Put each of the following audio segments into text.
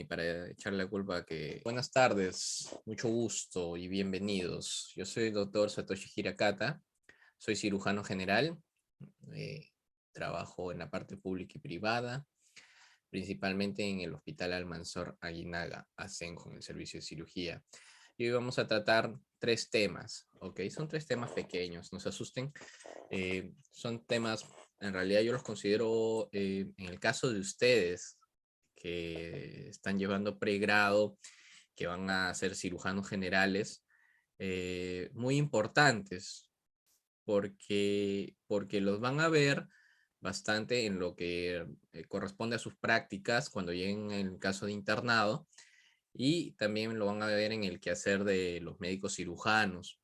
ni para echarle la culpa a que... Buenas tardes, mucho gusto y bienvenidos. Yo soy el doctor Satoshi Hirakata, soy cirujano general, eh, trabajo en la parte pública y privada, principalmente en el Hospital Almanzor Aguinaga, Asenjo, en el servicio de cirugía. Y hoy vamos a tratar tres temas, ¿ok? Son tres temas pequeños, no se asusten. Son temas, en realidad yo los considero, en el caso de ustedes, que están llevando pregrado, que van a ser cirujanos generales, muy importantes, porque los van a ver bastante en lo que corresponde a sus prácticas cuando lleguen en el caso de internado, y también lo van a ver en el quehacer de los médicos cirujanos.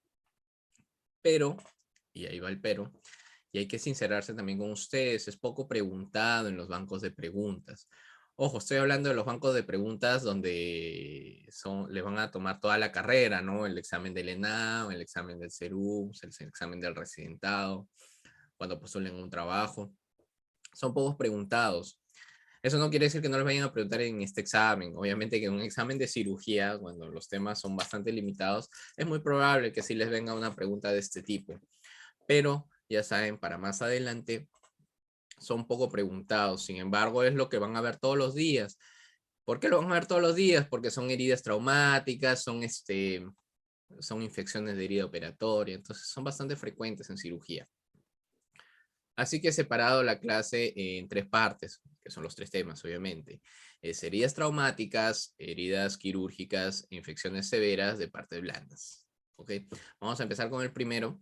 Pero, y ahí va el pero, y hay que sincerarse también con ustedes, es poco preguntado en los bancos de preguntas. Ojo, estoy hablando de los bancos de preguntas donde le van a tomar toda la carrera, ¿no? El examen del ENAM, el examen del CERUM, el examen del residentado, cuando postulen un trabajo. Son pocos preguntados. Eso no quiere decir que no les vayan a preguntar en este examen. Obviamente que en un examen de cirugía, cuando los temas son bastante limitados, es muy probable que sí les venga una pregunta de este tipo. Pero ya saben, para más adelante son poco preguntados. Sin embargo, es lo que van a ver todos los días. ¿Por qué lo van a ver todos los días? Porque son heridas traumáticas, son infecciones de herida operatoria, entonces son bastante frecuentes en cirugía. Así que he separado la clase en tres partes, que son los tres temas, obviamente. Heridas traumáticas, heridas quirúrgicas, infecciones severas de partes blandas. ¿Ok? Vamos a empezar con el primero.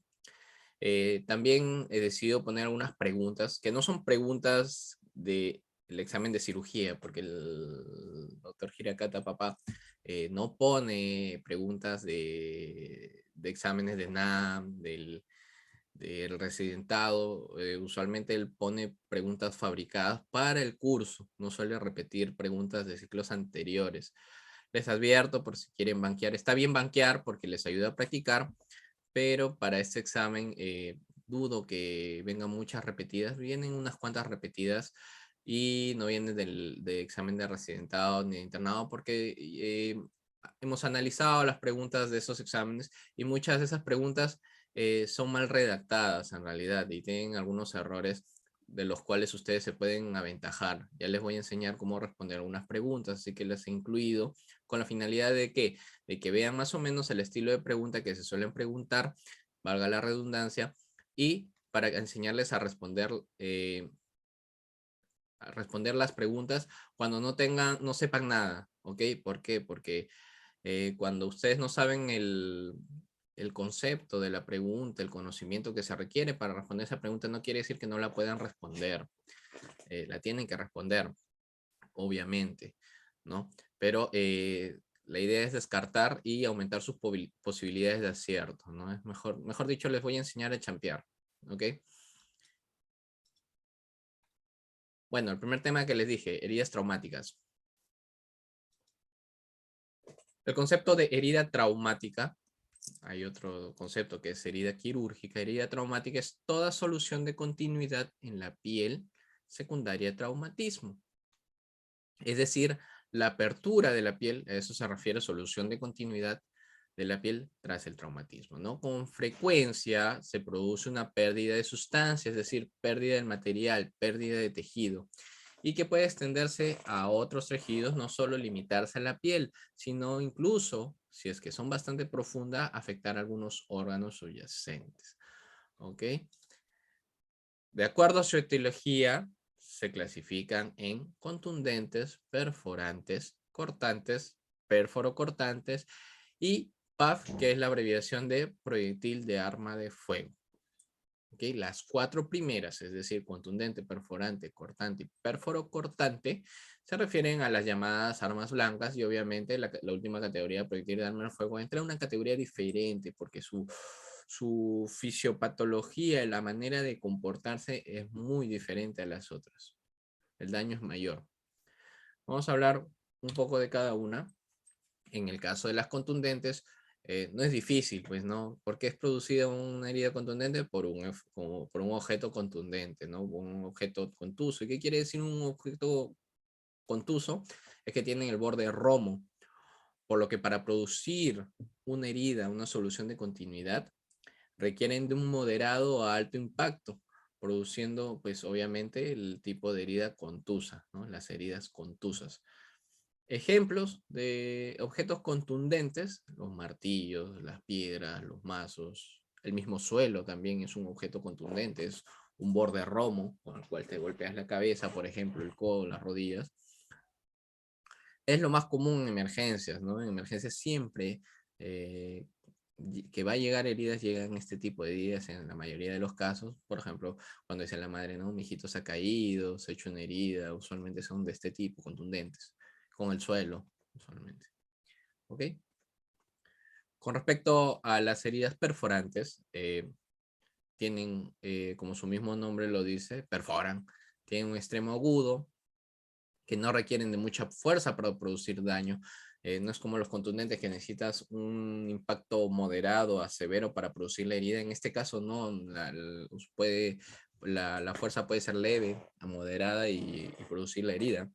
También he decidido poner algunas preguntas, que no son preguntas del examen de cirugía, porque el doctor Hirakata, papá, no pone preguntas de exámenes de NAM, del residentado. Usualmente él pone preguntas fabricadas para el curso, no suele repetir preguntas de ciclos anteriores. Les advierto por si quieren banquear. Está bien banquear porque les ayuda a practicar, pero para este examen dudo que vengan muchas repetidas. Vienen unas cuantas repetidas y no vienen de examen de residentado ni de internado, porque hemos analizado las preguntas de esos exámenes y muchas de esas preguntas son mal redactadas en realidad y tienen algunos errores de los cuales ustedes se pueden aventajar. Ya les voy a enseñar cómo responder algunas preguntas, así que las he incluido con la finalidad de que vean más o menos el estilo de pregunta que se suelen preguntar, valga la redundancia, y para enseñarles a responder las preguntas cuando no sepan nada, ¿ok? ¿Por qué? Porque cuando ustedes no saben el concepto de la pregunta, el conocimiento que se requiere para responder esa pregunta, no quiere decir que no la puedan responder. La tienen que responder, obviamente, ¿no? Pero la idea es descartar y aumentar sus posibilidades de acierto, ¿no? Es mejor dicho, les voy a enseñar a champear, ¿ok? Bueno, el primer tema que les dije, heridas traumáticas. El concepto de herida traumática, hay otro concepto que es herida quirúrgica. Herida traumática es toda solución de continuidad en la piel secundaria a traumatismo. Es decir, la apertura de la piel, a eso se refiere solución de continuidad de la piel tras el traumatismo, ¿no? Con frecuencia se produce una pérdida de sustancia, es decir, pérdida del material, pérdida de tejido, y que puede extenderse a otros tejidos, no solo limitarse a la piel, sino incluso, si es que son bastante profundas, afectar algunos órganos subyacentes, ¿ok? De acuerdo a su etiología, se clasifican en contundentes, perforantes, cortantes, perforocortantes y PAF, que es la abreviación de proyectil de arma de fuego. ¿Okay? Las cuatro primeras, es decir, contundente, perforante, cortante y perforocortante, se refieren a las llamadas armas blancas, y obviamente la última categoría, proyectil de arma de fuego, entra en una categoría diferente porque su fisiopatología y la manera de comportarse es muy diferente a las otras. El daño es mayor. Vamos a hablar un poco de cada una. En el caso de las contundentes, no es difícil, pues, ¿no? Porque es producida una herida contundente por un objeto contundente, ¿no? Un objeto contuso. ¿Y qué quiere decir un objeto contuso? es que tienen el borde romo, por lo que para producir una herida, una solución de continuidad, requieren de un moderado a alto impacto, produciendo pues obviamente el tipo de herida contusa, ¿no? Las heridas contusas. Ejemplos de objetos contundentes: los martillos, las piedras, los mazos, el mismo suelo también es un objeto contundente, es un borde romo con el cual te golpeas la cabeza, por ejemplo, el codo, las rodillas. Es lo más común en emergencias, ¿no? En emergencias siempre eh, que va a llegar heridas, llegan este tipo de heridas en la mayoría de los casos. Por ejemplo, cuando dice la madre, ¿no? Mi hijito se ha caído, se ha hecho una herida, usualmente son de este tipo, contundentes, con el suelo, usualmente. ¿Ok? Con respecto a las heridas perforantes, tienen, como su mismo nombre lo dice, perforan, tienen un extremo agudo, que no requieren de mucha fuerza para producir daño. No es como los contundentes que necesitas un impacto moderado a severo para producir la herida. En este caso no, la fuerza puede ser leve a moderada y producir la herida.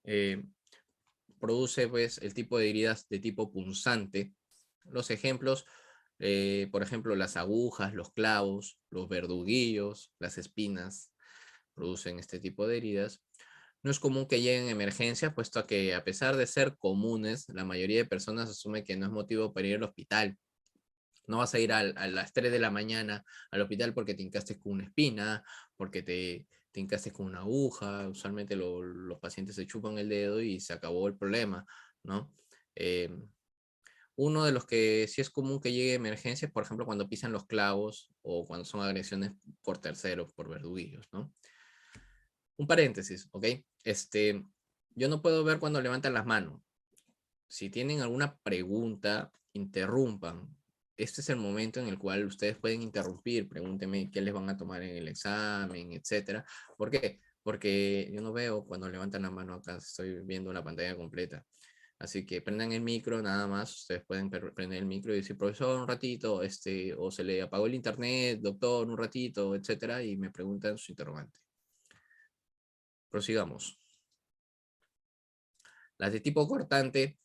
Eh, Produce pues el tipo de heridas de tipo punzante. Los ejemplos, por ejemplo, las agujas, los clavos, los verduguillos, las espinas, producen este tipo de heridas. No es común que lleguen emergencias, puesto que a pesar de ser comunes, la mayoría de personas asume que no es motivo para ir al hospital. No vas a ir a las 3 de la mañana al hospital porque te hincaste con una espina, porque te hincaste con una aguja. Usualmente los pacientes se chupan el dedo y se acabó el problema, ¿no? Eh, Uno de los que sí es común que llegue emergencias, por ejemplo, cuando pisan los clavos o cuando son agresiones por terceros, por verduguillos, ¿no? Un paréntesis, ¿ok? Yo no puedo ver cuando levantan las manos. Si tienen alguna pregunta, interrumpan. Este es el momento en el cual ustedes pueden interrumpir. Pregúntenme qué les van a tomar en el examen, etcétera. ¿Por qué? Porque yo no veo cuando levantan la mano acá, estoy viendo la pantalla completa. Así que prendan el micro, nada más. Ustedes pueden prender el micro y decir, profesor, un ratito, o se le apagó el internet, doctor, un ratito, etcétera, y me preguntan su interrogante. Prosigamos. Las de tipo cortante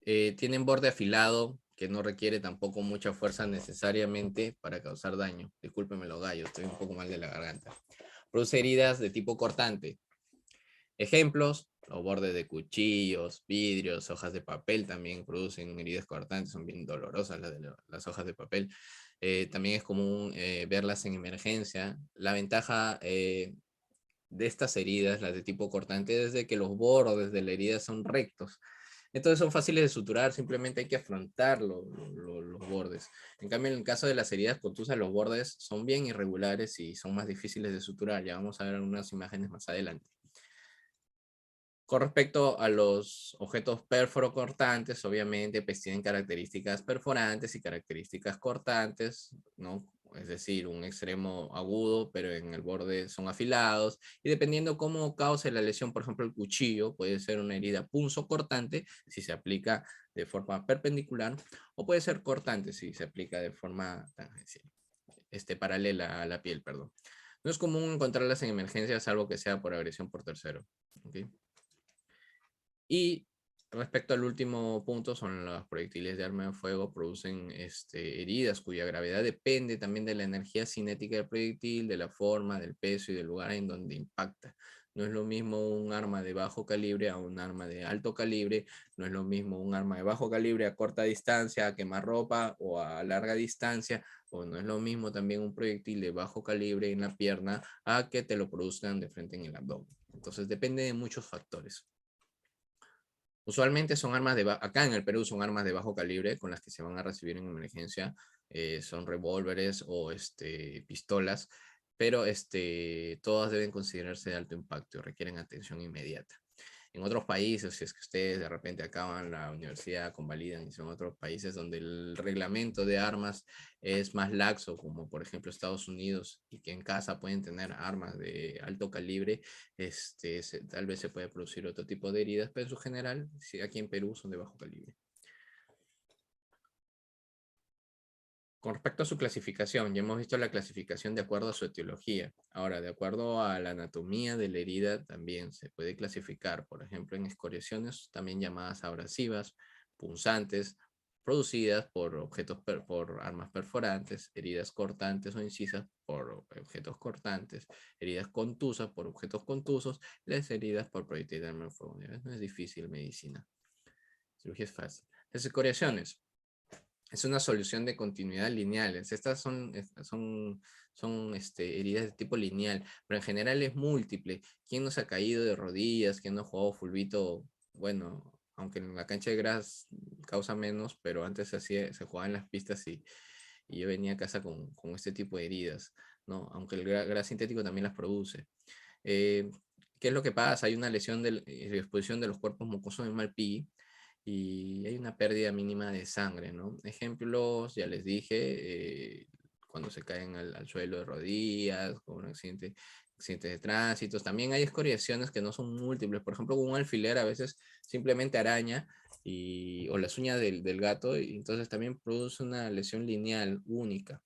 tienen borde afilado que no requiere tampoco mucha fuerza necesariamente para causar daño. Discúlpenme los gallos, estoy un poco mal de la garganta. Produce heridas de tipo cortante. Ejemplos: los bordes de cuchillos, vidrios, hojas de papel también producen heridas cortantes, son bien dolorosas las hojas de papel. También es común verlas en emergencia. La ventaja de estas heridas, las de tipo cortante, es de que los bordes de la herida son rectos. Entonces son fáciles de suturar, simplemente hay que afrontar los bordes. En cambio, en el caso de las heridas contusas, los bordes son bien irregulares y son más difíciles de suturar. Ya vamos a ver algunas imágenes más adelante. Con respecto a los objetos perforocortantes, obviamente pues tienen características perforantes y características cortantes, ¿no? Es decir, un extremo agudo, pero en el borde son afilados. Y dependiendo cómo cause la lesión, por ejemplo, el cuchillo puede ser una herida punzocortante si se aplica de forma perpendicular, o puede ser cortante si se aplica de forma tangencial, paralela a la piel, perdón. No es común encontrarlas en emergencias, salvo que sea por agresión por tercero. ¿Okay? Y respecto al último punto, son los proyectiles de arma de fuego, producen heridas cuya gravedad depende también de la energía cinética del proyectil, de la forma, del peso y del lugar en donde impacta. No es lo mismo un arma de bajo calibre a un arma de alto calibre, no es lo mismo un arma de bajo calibre a corta distancia, a quemarropa o a larga distancia, o no es lo mismo también un proyectil de bajo calibre en la pierna a que te lo produzcan de frente en el abdomen. Entonces depende de muchos factores. Usualmente son armas acá en el Perú son armas de bajo calibre con las que se van a recibir en emergencia, son revólveres o pistolas, pero todas deben considerarse de alto impacto y requieren atención inmediata. En otros países, si es que ustedes de repente acaban la universidad, convalidan y son otros países donde el reglamento de armas es más laxo, como por ejemplo Estados Unidos, y que en casa pueden tener armas de alto calibre, tal vez se puede producir otro tipo de heridas, pero en su general, sí, aquí en Perú son de bajo calibre. Con respecto a su clasificación, ya hemos visto la clasificación de acuerdo a su etiología. Ahora, de acuerdo a la anatomía de la herida, también se puede clasificar, por ejemplo, en escoriaciones, también llamadas abrasivas, punzantes, producidas por por armas perforantes, heridas cortantes o incisas por objetos cortantes, heridas contusas por objetos contusos, las heridas por proyectil de arma de fuego. No es difícil medicina. Cirugía es fácil. Las escoriaciones es una solución de continuidad lineales. Estas son heridas de tipo lineal, pero en general es múltiple. ¿Quién no se ha caído de rodillas? ¿Quién no ha jugado fulbito? Bueno, aunque en la cancha de gras causa menos, pero antes se jugaba en las pistas y yo venía a casa con este tipo de heridas, ¿no? Aunque el gras sintético también las produce. Eh, ¿Qué es lo que pasa? Hay una lesión de exposición de los cuerpos mucosos en Malpighi y hay una pérdida mínima de sangre, ¿no? Ejemplos, ya les dije, cuando se caen al suelo de rodillas, con un accidentes de tránsito. También hay escoriaciones que no son múltiples. Por ejemplo, un alfiler a veces simplemente araña o las uñas del gato, y entonces también produce una lesión lineal única,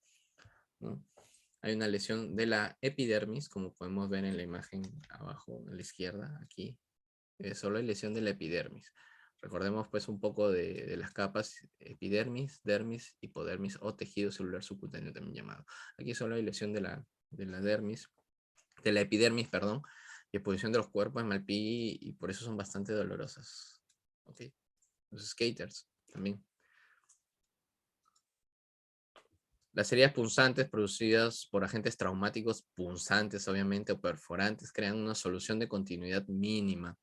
¿no? Hay una lesión de la epidermis, como podemos ver en la imagen abajo a la izquierda, aquí. Solo hay lesión de la epidermis. Recordemos pues un poco de las capas epidermis, dermis, hipodermis o tejido celular subcutáneo también llamado. Aquí solo hay lesión de la dermis, de la epidermis, perdón, y exposición de los cuerpos en Malpighi y por eso son bastante dolorosas. ¿Ok? Los skaters también. Las heridas punzantes producidas por agentes traumáticos punzantes, obviamente, o perforantes, crean una solución de continuidad mínima.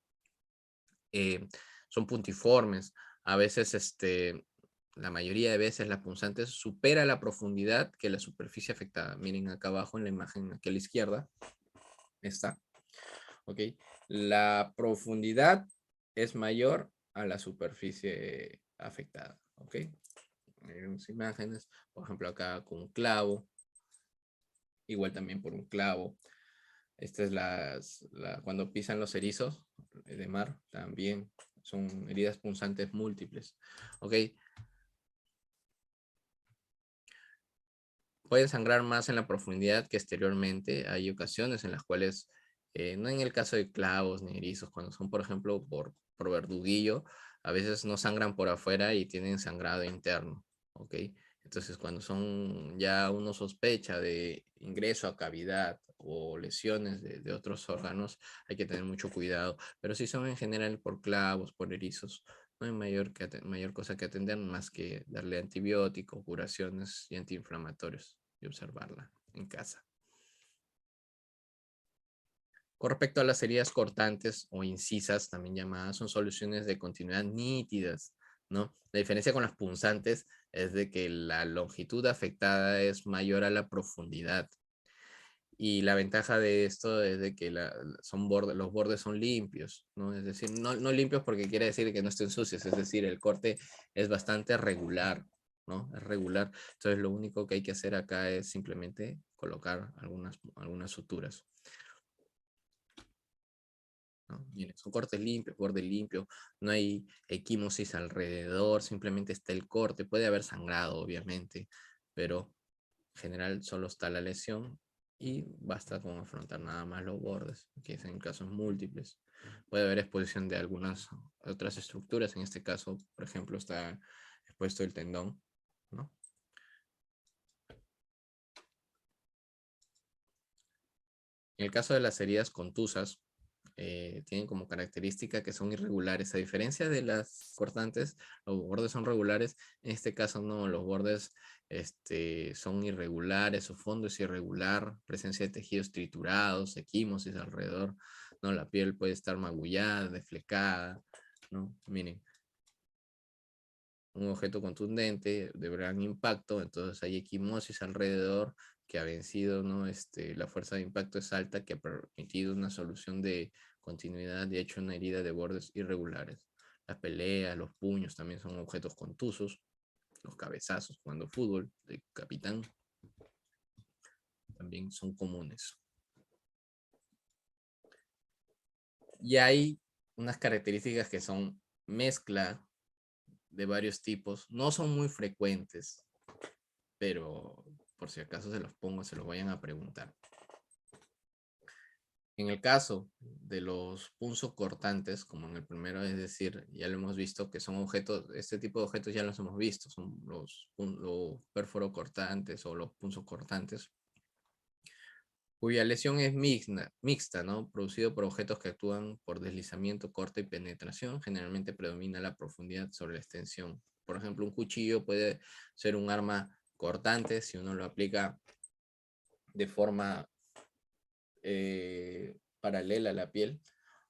Son puntiformes. A veces, la mayoría de veces, la punzante supera la profundidad que la superficie afectada. Miren acá abajo en la imagen, aquí a la izquierda, está. ¿Ok? La profundidad es mayor a la superficie afectada. ¿Ok? Unas imágenes, por ejemplo, acá con un clavo, igual también por un clavo. Esta es cuando pisan los erizos de mar, también son heridas punzantes múltiples. Ok, pueden sangrar más en la profundidad que exteriormente. Hay ocasiones en las cuales, no en el caso de clavos ni erizos, cuando son, por ejemplo, por verduguillo, a veces no sangran por afuera y tienen sangrado interno. Ok, entonces cuando son ya uno sospecha de ingreso a cavidad o lesiones de otros órganos, hay que tener mucho cuidado. Pero si son en general por clavos, por erizos, no hay mayor cosa que atender más que darle antibióticos, curaciones y antiinflamatorios y observarla en casa. Con respecto a las heridas cortantes o incisas, también llamadas, son soluciones de continuidad nítidas, ¿no? La diferencia con las punzantes es de que la longitud afectada es mayor a la profundidad. Y la ventaja de esto es de que los bordes son limpios, ¿no? Es decir, no limpios porque quiere decir que no estén sucios, es decir, el corte es bastante regular, ¿no? Es regular. Entonces lo único que hay que hacer acá es simplemente colocar algunas suturas, ¿no? Miren, son cortes limpios, borde limpio, no hay equimosis alrededor, simplemente está el corte. Puede haber sangrado, obviamente, pero en general solo está la lesión y basta con afrontar nada más los bordes, que es en casos múltiples. Puede haber exposición de algunas otras estructuras, en este caso, por ejemplo, está expuesto el tendón, ¿no? En el caso de las heridas contusas, tienen como característica que son irregulares. A diferencia de las cortantes, los bordes son regulares. En este caso no, los bordes son irregulares, su fondo es irregular, presencia de tejidos triturados, equimosis alrededor, ¿no? La piel puede estar magullada, deflecada, ¿no? Miren, un objeto contundente de gran impacto, entonces hay equimosis alrededor que ha vencido, ¿no? La fuerza de impacto es alta que ha permitido una solución de continuidad y ha hecho una herida de bordes irregulares. Las peleas, los puños también son objetos contusos, los cabezazos jugando fútbol de capitán también son comunes. Y hay unas características que son mezcla de varios tipos, no son muy frecuentes, pero por si acaso se los pongo, se los vayan a preguntar. En el caso de los punzocortantes, como en el primero, es decir, ya lo hemos visto que son objetos, este tipo de objetos ya los hemos visto, son los pérforocortantes o los punzocortantes, cuya lesión es mixta, ¿no? Producido por objetos que actúan por deslizamiento, corte y penetración. Generalmente predomina la profundidad sobre la extensión. Por ejemplo, un cuchillo puede ser un arma cortante si uno lo aplica de forma paralela a la piel,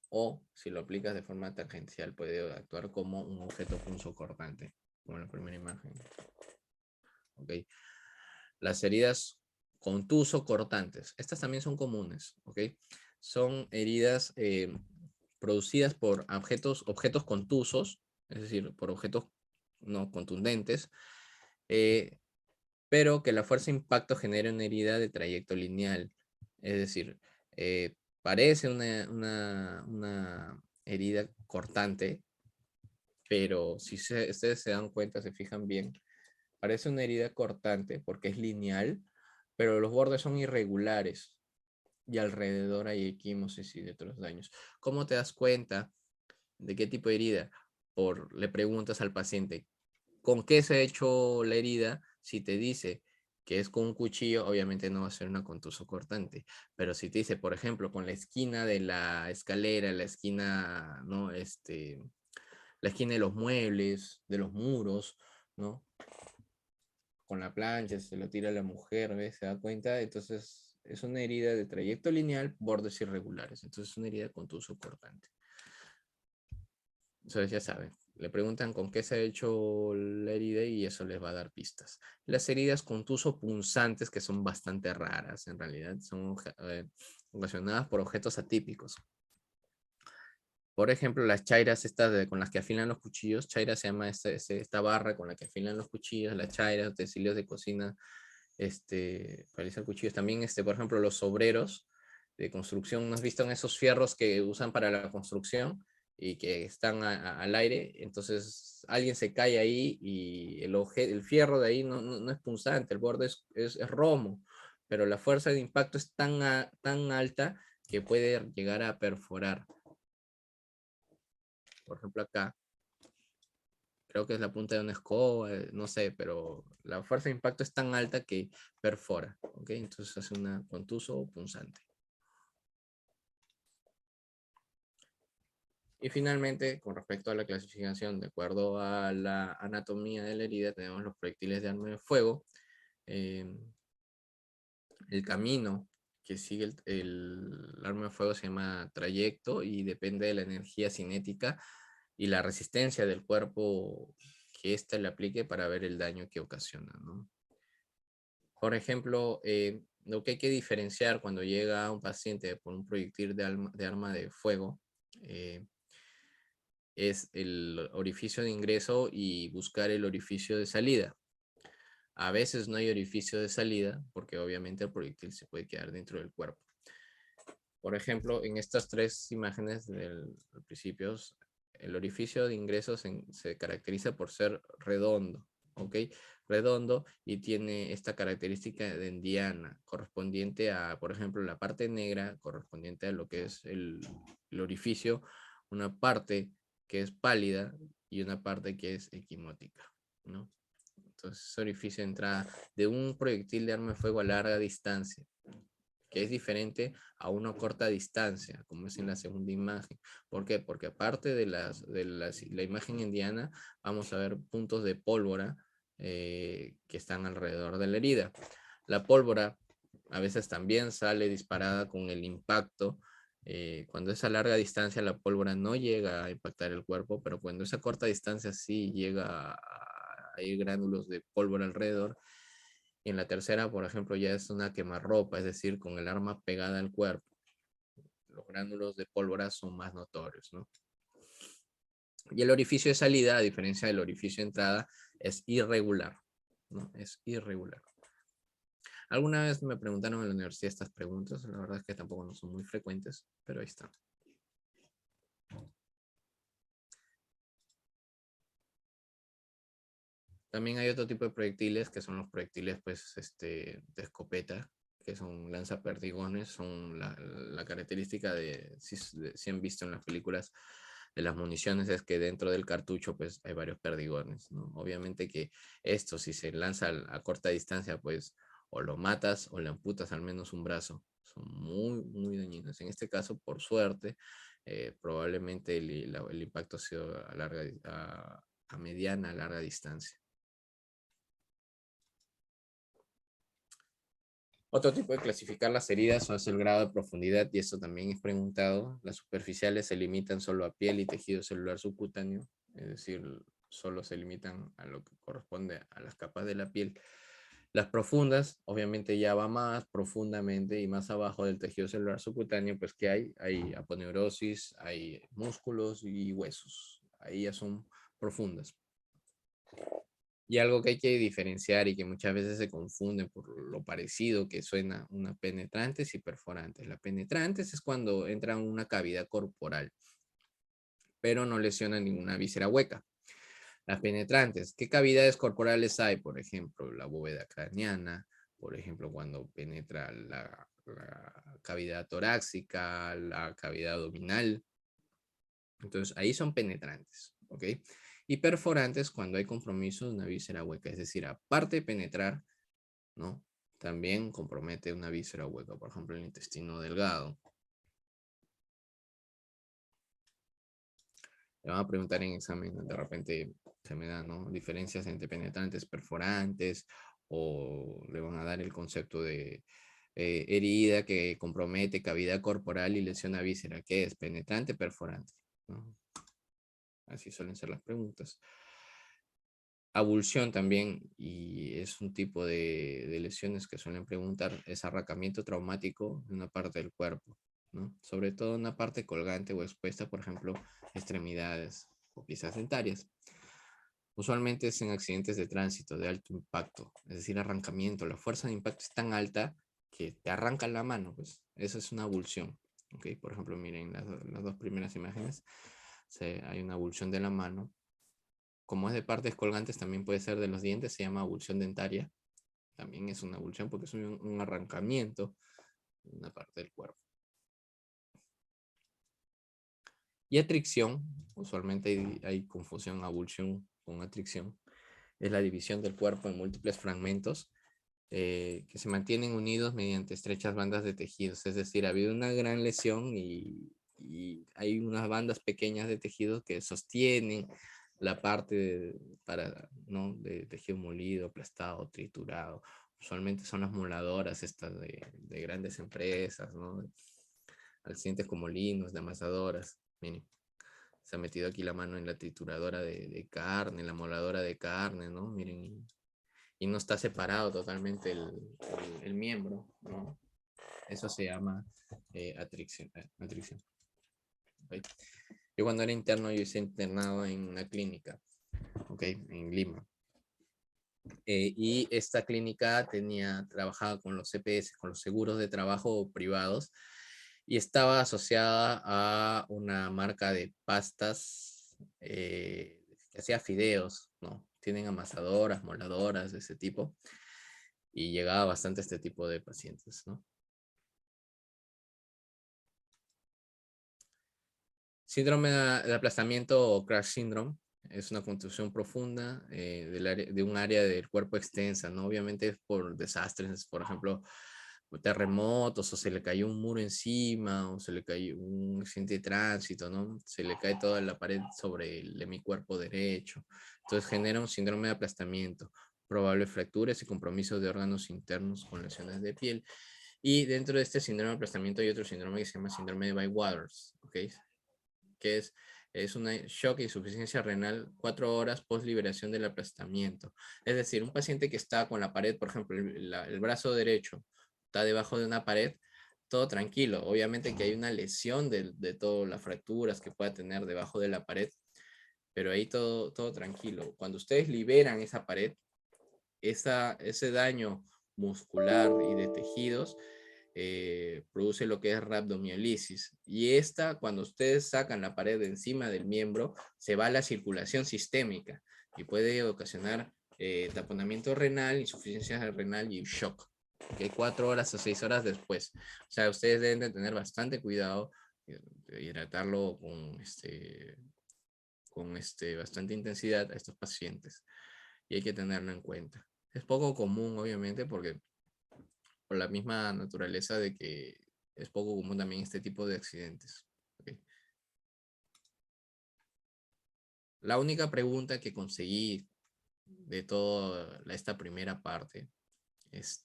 o si lo aplicas de forma tangencial puede actuar como un objeto punzocortante, como en la primera imagen. ¿Okay? Las heridas contuso-cortantes, estas también son comunes, ¿ok? Son heridas producidas por objetos contusos, es decir, por objetos no contundentes, pero que la fuerza de impacto genera una herida de trayecto lineal, es decir, parece una herida cortante, pero si ustedes se dan cuenta, se fijan bien, parece una herida cortante porque es lineal, pero los bordes son irregulares y alrededor hay equimosis y otros daños. ¿Cómo te das cuenta de qué tipo de herida? Le preguntas al paciente, ¿con qué se ha hecho la herida? Si te dice que es con un cuchillo, obviamente no va a ser una contuso cortante. Pero si te dice, por ejemplo, con la esquina de la escalera, la esquina, ¿no? La esquina de los muebles, de los muros, ¿no? Con la plancha, se lo tira a la mujer, ¿ves? Se da cuenta, entonces es una herida de trayecto lineal, bordes irregulares. Entonces es una herida contuso cortante. Entonces ya saben, le preguntan con qué se ha hecho la herida y eso les va a dar pistas. Las heridas contuso punzantes, que son bastante raras en realidad, son ocasionadas por objetos atípicos. Por ejemplo, las chairas estas con las que afilan los cuchillos, chaira se llama esta barra con la que afilan los cuchillos, las chairas, utensilios de cocina, para realizar cuchillos. También, por ejemplo, los obreros de construcción, ¿no has visto en esos fierros que usan para la construcción y que están al aire? Entonces alguien se cae ahí y el fierro de ahí no es punzante, el borde es romo, pero la fuerza de impacto es tan alta que puede llegar a perforar. Por ejemplo, acá, creo que es la punta de una escoba, no sé, pero la fuerza de impacto es tan alta que perfora, ¿ok? Entonces hace una contuso o punzante. Y finalmente, con respecto a la clasificación, de acuerdo a la anatomía de la herida, tenemos los proyectiles de arma de fuego. El camino que sigue el arma de fuego se llama trayecto y depende de la energía cinética y la resistencia del cuerpo que ésta le aplique para ver el daño que ocasiona, ¿no? Por ejemplo, lo que hay que diferenciar cuando llega un paciente por un proyectil de arma de fuego es el orificio de ingreso y buscar el orificio de salida. A veces no hay orificio de salida porque obviamente el proyectil se puede quedar dentro del cuerpo. Por ejemplo, en estas tres imágenes del principio, el orificio de ingreso se caracteriza por ser redondo, ¿ok? Redondo y tiene esta característica de endiana, correspondiente a, por ejemplo, la parte negra, correspondiente a lo que es el orificio, una parte que es pálida y una parte que es equimótica, ¿no? Entonces, orificio de entrada de un proyectil de arma de fuego a larga distancia, que es diferente a una corta distancia, como es en la segunda imagen. ¿Por qué? Porque aparte de la imagen indiana, vamos a ver puntos de pólvora que están alrededor de la herida. La pólvora a veces también sale disparada con el impacto. Cuando es a larga distancia, la pólvora no llega a impactar el cuerpo, pero cuando es a corta distancia sí llega a ir gránulos de pólvora alrededor. Y en la tercera, por ejemplo, ya es una quemarropa, es decir, con el arma pegada al cuerpo. Los gránulos de pólvora son más notorios, ¿no? Y el orificio de salida, a diferencia del orificio de entrada, es irregular, ¿no? Es irregular. Alguna vez me preguntaron en la universidad estas preguntas, la verdad es que tampoco no son muy frecuentes, pero ahí están. También hay otro tipo de proyectiles que son los proyectiles pues, de escopeta, que son lanzaperdigones, son la característica si han visto en las películas de las municiones es que dentro del cartucho pues hay varios perdigones, ¿no? Obviamente que esto si se lanza a corta distancia pues o lo matas o le amputas al menos un brazo, son muy, muy dañinos. En este caso, por suerte, probablemente el impacto ha sido a mediana, a larga distancia. Otro tipo de clasificar las heridas es el grado de profundidad, y esto también es preguntado. Las superficiales se limitan solo a piel y tejido celular subcutáneo, es decir, solo se limitan a lo que corresponde a las capas de la piel. Las profundas, obviamente ya va más profundamente y más abajo del tejido celular subcutáneo, pues ¿qué hay? Hay aponeurosis, hay músculos y huesos. Ahí ya son profundas. Y algo que hay que diferenciar y que muchas veces se confunden por lo parecido que suena una penetrantes y perforantes. La penetrantes es cuando entra en una cavidad corporal, pero no lesiona ninguna víscera hueca. Las penetrantes, ¿qué cavidades corporales hay? Por ejemplo, la bóveda craneana, por ejemplo, cuando penetra la cavidad torácica, la cavidad abdominal. Entonces, ahí son penetrantes, ¿ok? Y perforantes cuando hay compromiso de una víscera hueca, es decir, aparte de penetrar, ¿no? También compromete una víscera hueca, por ejemplo, el intestino delgado. Le van a preguntar en examen, de repente se me da, ¿no? Diferencias entre penetrantes, perforantes, o le van a dar el concepto de herida que compromete cavidad corporal y lesiona víscera. ¿Qué es? Penetrante, perforante, ¿no? Así suelen ser las preguntas. Avulsión también, y es un tipo de lesiones que suelen preguntar, es arrancamiento traumático de una parte del cuerpo, ¿no? Sobre todo una parte colgante o expuesta, por ejemplo, extremidades o piezas dentarias. Usualmente es en accidentes de tránsito de alto impacto, es decir, arrancamiento. La fuerza de impacto es tan alta que te arranca la mano, pues eso es una avulsión. ¿Okay? Por ejemplo, miren las dos primeras imágenes, hay una avulsión de la mano. Como es de partes colgantes, también puede ser de los dientes, se llama avulsión dentaria. También es una avulsión porque es un arrancamiento de una parte del cuerpo. Y atricción, usualmente hay confusión, avulsión con atricción, es la división del cuerpo en múltiples fragmentos que se mantienen unidos mediante estrechas bandas de tejidos. Es decir, ha habido una gran lesión y hay unas bandas pequeñas de tejido que sostienen la parte ¿no? de tejido molido, aplastado, triturado. Usualmente son las moladoras estas de grandes empresas, ¿no? Accidentes como molinos, de amasadoras. Miren, se ha metido aquí la mano en la trituradora de carne, la moladora de carne, ¿no? Miren, y no está separado totalmente el miembro, ¿no? Eso se llama atricción. Atricción. ¿Okay? Yo cuando era interno, yo hice internado en una clínica, ¿okay? En Lima. Y esta clínica trabajaba con los CPS, con los seguros de trabajo privados, y estaba asociada a una marca de pastas que hacía fideos, ¿no? Tienen amasadoras, moladoras de ese tipo, y llegaba bastante este tipo de pacientes, ¿no? Síndrome de aplastamiento o crash syndrome es una contusión profunda de un área del cuerpo extensa, ¿no? Obviamente por desastres, por ejemplo, terremotos, o se le cayó un muro encima, o se le cayó un accidente de tránsito, ¿no? Se le cae toda la pared sobre el hemicuerpo derecho. Entonces genera un síndrome de aplastamiento, probables fracturas y compromisos de órganos internos con lesiones de piel. Y dentro de este síndrome de aplastamiento hay otro síndrome que se llama síndrome de Bywaters, ¿ok? Que es una shock e insuficiencia renal 4 horas post liberación del aplastamiento. Es decir, un paciente que está con la pared, por ejemplo, el brazo derecho está debajo de una pared, todo tranquilo. Obviamente que hay una lesión de todas las fracturas que pueda tener debajo de la pared, pero ahí todo tranquilo. Cuando ustedes liberan esa pared, ese daño muscular y de tejidos produce lo que es rhabdomiolisis. Y esta, cuando ustedes sacan la pared de encima del miembro, se va a la circulación sistémica y puede ocasionar taponamiento renal, insuficiencia renal y shock. ¿Okay? 4 horas a 6 horas después. O sea, ustedes deben de tener bastante cuidado de hidratarlo con bastante intensidad a estos pacientes. Y hay que tenerlo en cuenta. Es poco común, obviamente, porque por la misma naturaleza de que es poco común también este tipo de accidentes. ¿Okay? La única pregunta que conseguí de toda esta primera parte es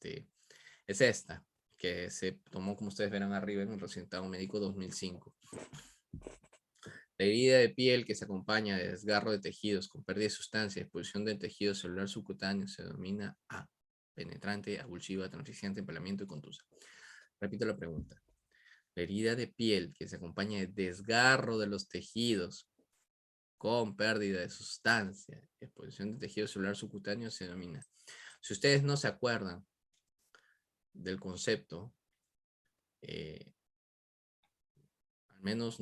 esta, que se tomó, como ustedes verán arriba, en el resultado médico 2005. La herida de piel que se acompaña de desgarro de tejidos con pérdida de sustancia y expulsión del tejido celular subcutáneo se denomina A. Penetrante, avulsiva, transficiente, empalamiento y contusa. Repito la pregunta. La herida de piel que se acompaña de desgarro de los tejidos con pérdida de sustancia y exposición de tejido celular subcutáneo se denomina. Si ustedes no se acuerdan del concepto, al menos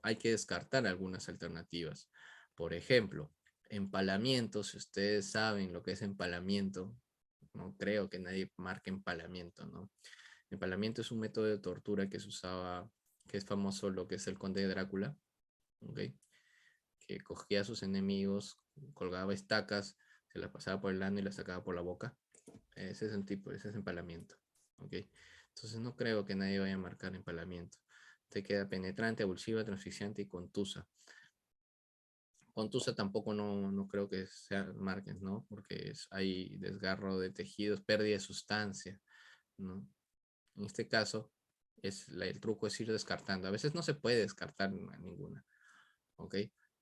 hay que descartar algunas alternativas. Por ejemplo, empalamiento, si ustedes saben lo que es empalamiento, no creo que nadie marque empalamiento, ¿no? Empalamiento es un método de tortura que se usaba, que es famoso lo que es el conde de Drácula, ¿ok? Que cogía a sus enemigos, colgaba estacas, se las pasaba por el ano y las sacaba por la boca. Ese es el tipo, ese es empalamiento, ¿ok? Entonces no creo que nadie vaya a marcar empalamiento. Te queda penetrante, avulsiva, transficiente y contusa. Contusa tampoco no creo que sea marquen, ¿no? Porque hay desgarro de tejidos, pérdida de sustancia, ¿no? En este caso, el truco es ir descartando. A veces no se puede descartar ninguna, ¿ok?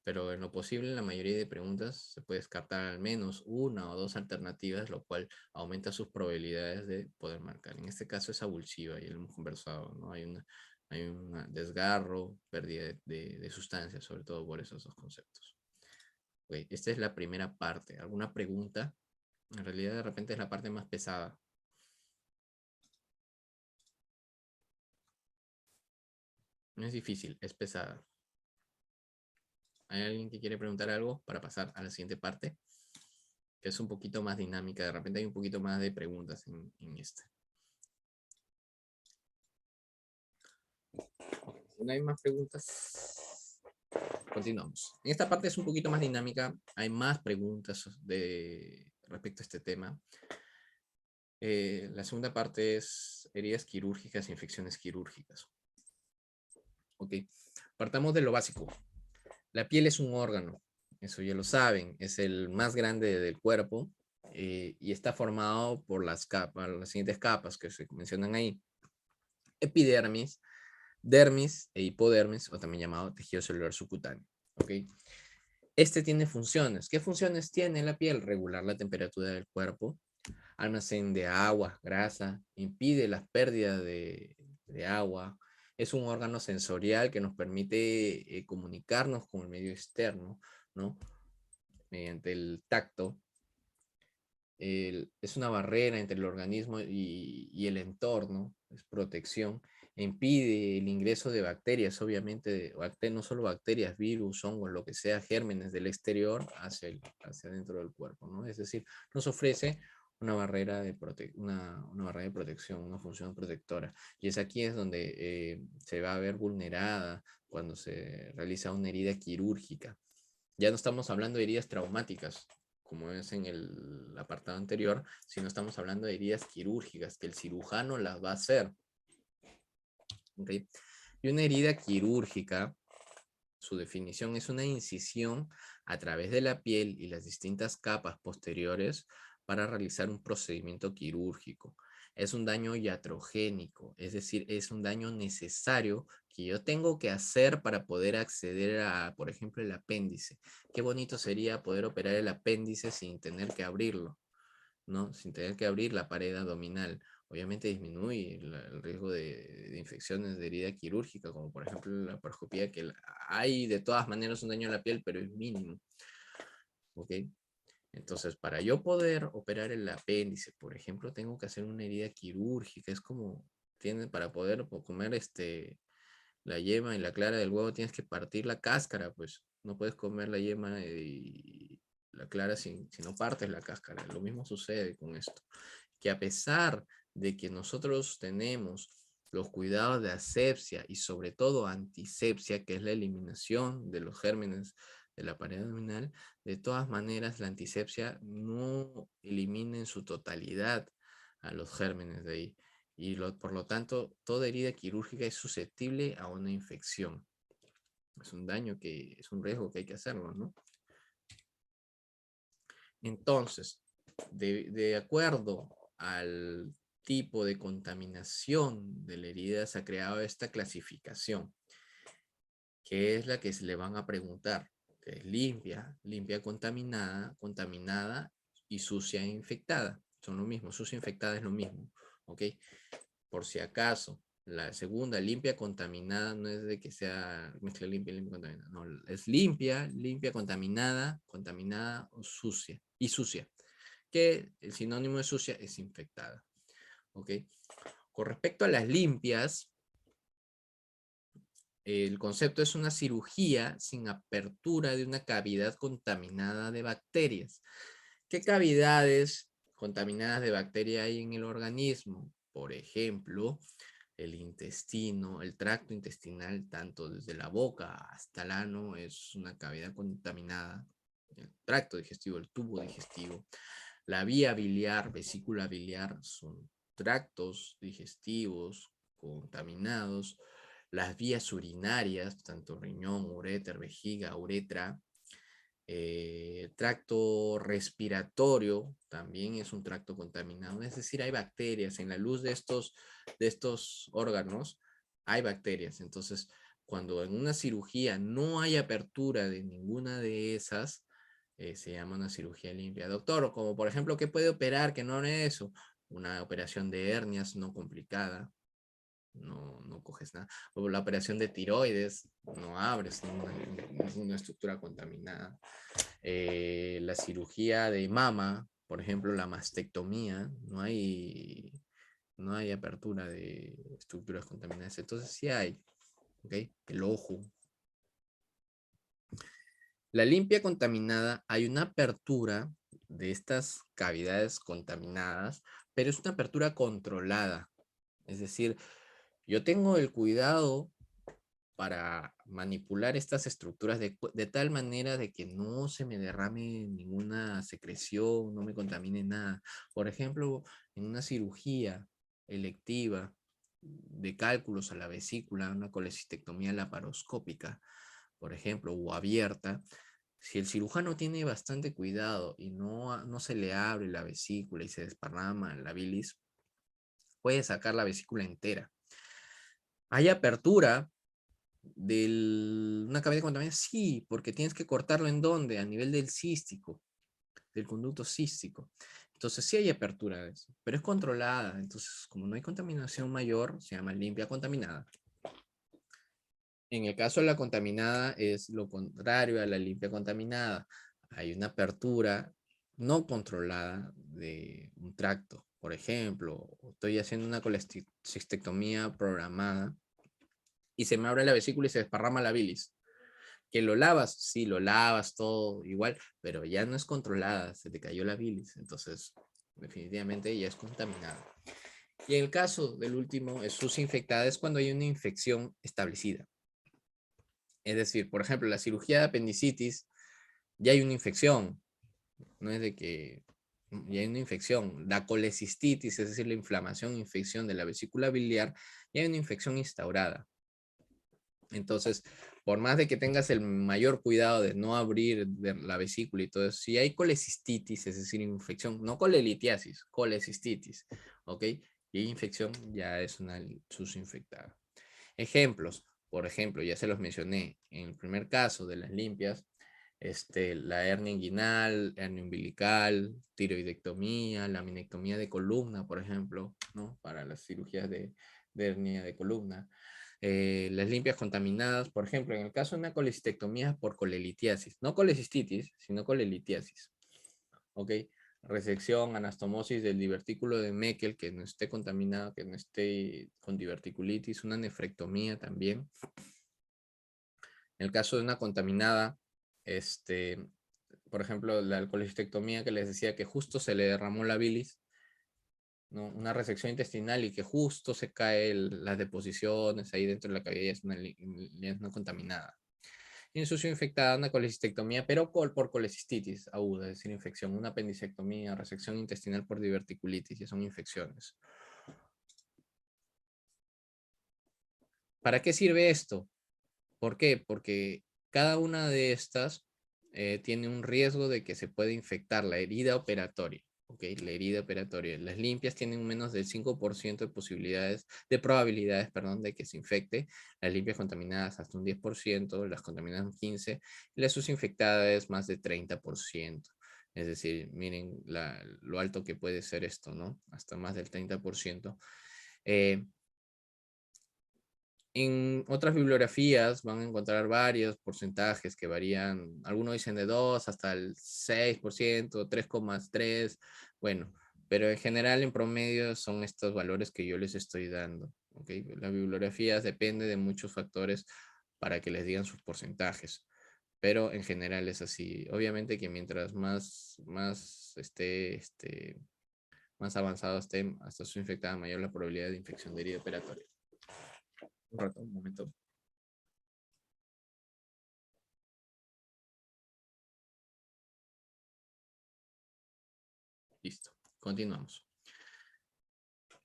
Pero en lo posible, en la mayoría de preguntas se puede descartar al menos una o dos alternativas, lo cual aumenta sus probabilidades de poder marcar. En este caso es avulsiva, y lo hemos conversado, ¿no? Hay un desgarro, pérdida de sustancias, sobre todo por esos dos conceptos. Okay, esta es la primera parte. ¿Alguna pregunta? En realidad, de repente es la parte más pesada. No es difícil, es pesada. ¿Hay alguien que quiere preguntar algo para pasar a la siguiente parte? Que es un poquito más dinámica. De repente hay un poquito más de preguntas en esta. Si no hay más preguntas, continuamos. En esta parte es un poquito más dinámica. Hay más preguntas respecto a este tema. La segunda parte es heridas quirúrgicas e infecciones quirúrgicas. Ok, partamos de lo básico. La piel es un órgano, eso ya lo saben, es el más grande del cuerpo y está formado por las siguientes capas que se mencionan ahí. Epidermis, dermis e hipodermis, o también llamado tejido celular subcutáneo. ¿Okay? Este tiene funciones. ¿Qué funciones tiene la piel? Regular la temperatura del cuerpo, almacén de agua, grasa, impide las pérdidas de agua. Es un órgano sensorial que nos permite comunicarnos con el medio externo, ¿no? Mediante el tacto. Es una barrera entre el organismo y el entorno, es protección, impide el ingreso de bacterias, obviamente, no solo bacterias, virus, hongos, lo que sea, gérmenes del exterior hacia dentro del cuerpo, ¿no? Es decir, nos ofrece una barrera una barrera de protección, una función protectora. Y aquí es donde se va a ver vulnerada cuando se realiza una herida quirúrgica. Ya no estamos hablando de heridas traumáticas, como es en el apartado anterior, sino estamos hablando de heridas quirúrgicas, que el cirujano las va a hacer. ¿Okay? Y una herida quirúrgica, su definición es una incisión a través de la piel y las distintas capas posteriores para realizar un procedimiento quirúrgico. Es un daño iatrogénico, es decir, es un daño necesario que yo tengo que hacer para poder acceder a, por ejemplo, el apéndice. Qué bonito sería poder operar el apéndice sin tener que abrirlo, ¿no? Sin tener que abrir la pared abdominal. Obviamente disminuye el riesgo de infecciones de herida quirúrgica, como por ejemplo la laparoscopía, que hay de todas maneras un daño a la piel, pero es mínimo. ¿Ok? Entonces, para yo poder operar el apéndice, por ejemplo, tengo que hacer una herida quirúrgica. Es como, para poder comer la yema y la clara del huevo, tienes que partir la cáscara, pues no puedes comer la yema la clara si no partes la cáscara. Lo mismo sucede con esto. Que a pesar de que nosotros tenemos los cuidados de asepsia y sobre todo antisepsia, que es la eliminación de los gérmenes de la pared abdominal, de todas maneras la antisepsia no elimina en su totalidad a los gérmenes de ahí. Y por lo tanto, toda herida quirúrgica es susceptible a una infección. Es un daño que es un riesgo que hay que hacerlo, ¿no? Entonces, de acuerdo al tipo de contaminación de la herida, se ha creado esta clasificación, que es la que se le van a preguntar, que es limpia, limpia contaminada, contaminada y sucia e infectada. Son lo mismo, sucia e infectada es lo mismo, ¿ok? Por si acaso, la segunda, limpia contaminada, no es de que sea mezcla limpia, limpia contaminada, no, es limpia, limpia contaminada, contaminada o sucia, y sucia, que el sinónimo de sucia es infectada, ¿ok? Con respecto a las limpias, el concepto es una cirugía sin apertura de una cavidad contaminada de bacterias. ¿Qué cavidades contaminadas de bacteria hay en el organismo? Por ejemplo, el intestino, el tracto intestinal, tanto desde la boca hasta el ano, es una cavidad contaminada. El tracto digestivo, el tubo digestivo. La vía biliar, vesícula biliar, son tractos digestivos contaminados. Las vías urinarias, tanto riñón, uréter, vejiga, uretra. Tracto respiratorio también es un tracto contaminado, es decir, hay bacterias en la luz de estos órganos, hay bacterias. Entonces, cuando en una cirugía no hay apertura de ninguna de esas, se llama una cirugía limpia. Doctor, como por ejemplo, ¿qué puede operar que no es eso? Una operación de hernias no complicada, no coges nada. O la operación de tiroides, no abres ninguna estructura contaminada. La cirugía de mama, por ejemplo, la mastectomía, no hay apertura de estructuras contaminadas. Entonces sí hay, ¿ok? El ojo. La limpia contaminada, hay una apertura de estas cavidades contaminadas, pero es una apertura controlada. Es decir, yo tengo el cuidado para manipular estas estructuras de tal manera de que no se me derrame ninguna secreción, no me contamine nada. Por ejemplo, en una cirugía electiva de cálculos a la vesícula, una colecistectomía laparoscópica, por ejemplo, o abierta, si el cirujano tiene bastante cuidado y no se le abre la vesícula y se desparrama la bilis, puede sacar la vesícula entera. Hay apertura de una cavidad contaminada, sí, porque tienes que cortarlo en dónde, a nivel del cístico, del conducto cístico. Entonces sí hay apertura de eso, pero es controlada. Entonces, como no hay contaminación mayor, se llama limpia contaminada. En el caso de la contaminada es lo contrario a la limpia contaminada. Hay una apertura no controlada de un tracto. Por ejemplo, estoy haciendo una colecistectomía programada y se me abre la vesícula y se desparrama la bilis. ¿Que lo lavas? Sí, lo lavas todo igual, pero ya no es controlada, se te cayó la bilis, entonces definitivamente ya es contaminada. Y en el caso del último, es sucia infectada, es cuando hay una infección establecida. Es decir, por ejemplo, la cirugía de apendicitis, ya hay una infección, no es de que ya hay una infección. La colecistitis, es decir, la inflamación, infección de la vesícula biliar, ya hay una infección instaurada. Entonces, por más de que tengas el mayor cuidado de no abrir la vesícula y todo eso, si hay colecistitis, es decir, infección, no colelitiasis, colecistitis, ¿ok? Y infección ya es una sucia infectada. Ejemplos, por ejemplo, ya se los mencioné, en el primer caso de las limpias, la hernia inguinal, hernia umbilical, tiroidectomía, laminectomía de columna, por ejemplo, ¿no? Para las cirugías de hernia de columna. Las limpias contaminadas, por ejemplo, en el caso de una colecistectomía por colelitiasis, no colecistitis, sino colelitiasis, ¿ok? Resección, anastomosis del divertículo de Meckel, que no esté contaminado, que no esté con diverticulitis, una nefrectomía también. En el caso de una contaminada, por ejemplo, la colecistectomía que les decía que justo se le derramó la bilis, ¿no? Una resección intestinal y que justo se caen las deposiciones ahí dentro de la cavidad, es una no contaminada. Insucio infectada, una colecistectomía, pero por colecistitis aguda, es decir, infección, una apendicectomía, resección intestinal por diverticulitis, y son infecciones. ¿Para qué sirve esto? ¿Por qué? Porque cada una de estas tiene un riesgo de que se pueda infectar la herida operatoria. ¿Ok? La herida operatoria. Las limpias tienen menos del 5% de posibilidades, de probabilidades, perdón, de que se infecte. Las limpias contaminadas hasta un 10%, las contaminadas un 15%, y las infectadas más de 30%. Es decir, miren lo alto que puede ser esto, ¿no? Hasta más del 30%. En otras bibliografías van a encontrar varios porcentajes que varían, algunos dicen de 2 hasta el 6%, 3,3%, bueno, pero en general en promedio son estos valores que yo les estoy dando. ¿Okay? Las bibliografías depende de muchos factores para que les digan sus porcentajes, pero en general es así. Obviamente que mientras más avanzado esté, hasta su infectada, mayor la probabilidad de infección de herida operatoria. Un rato, un momento. Listo, continuamos.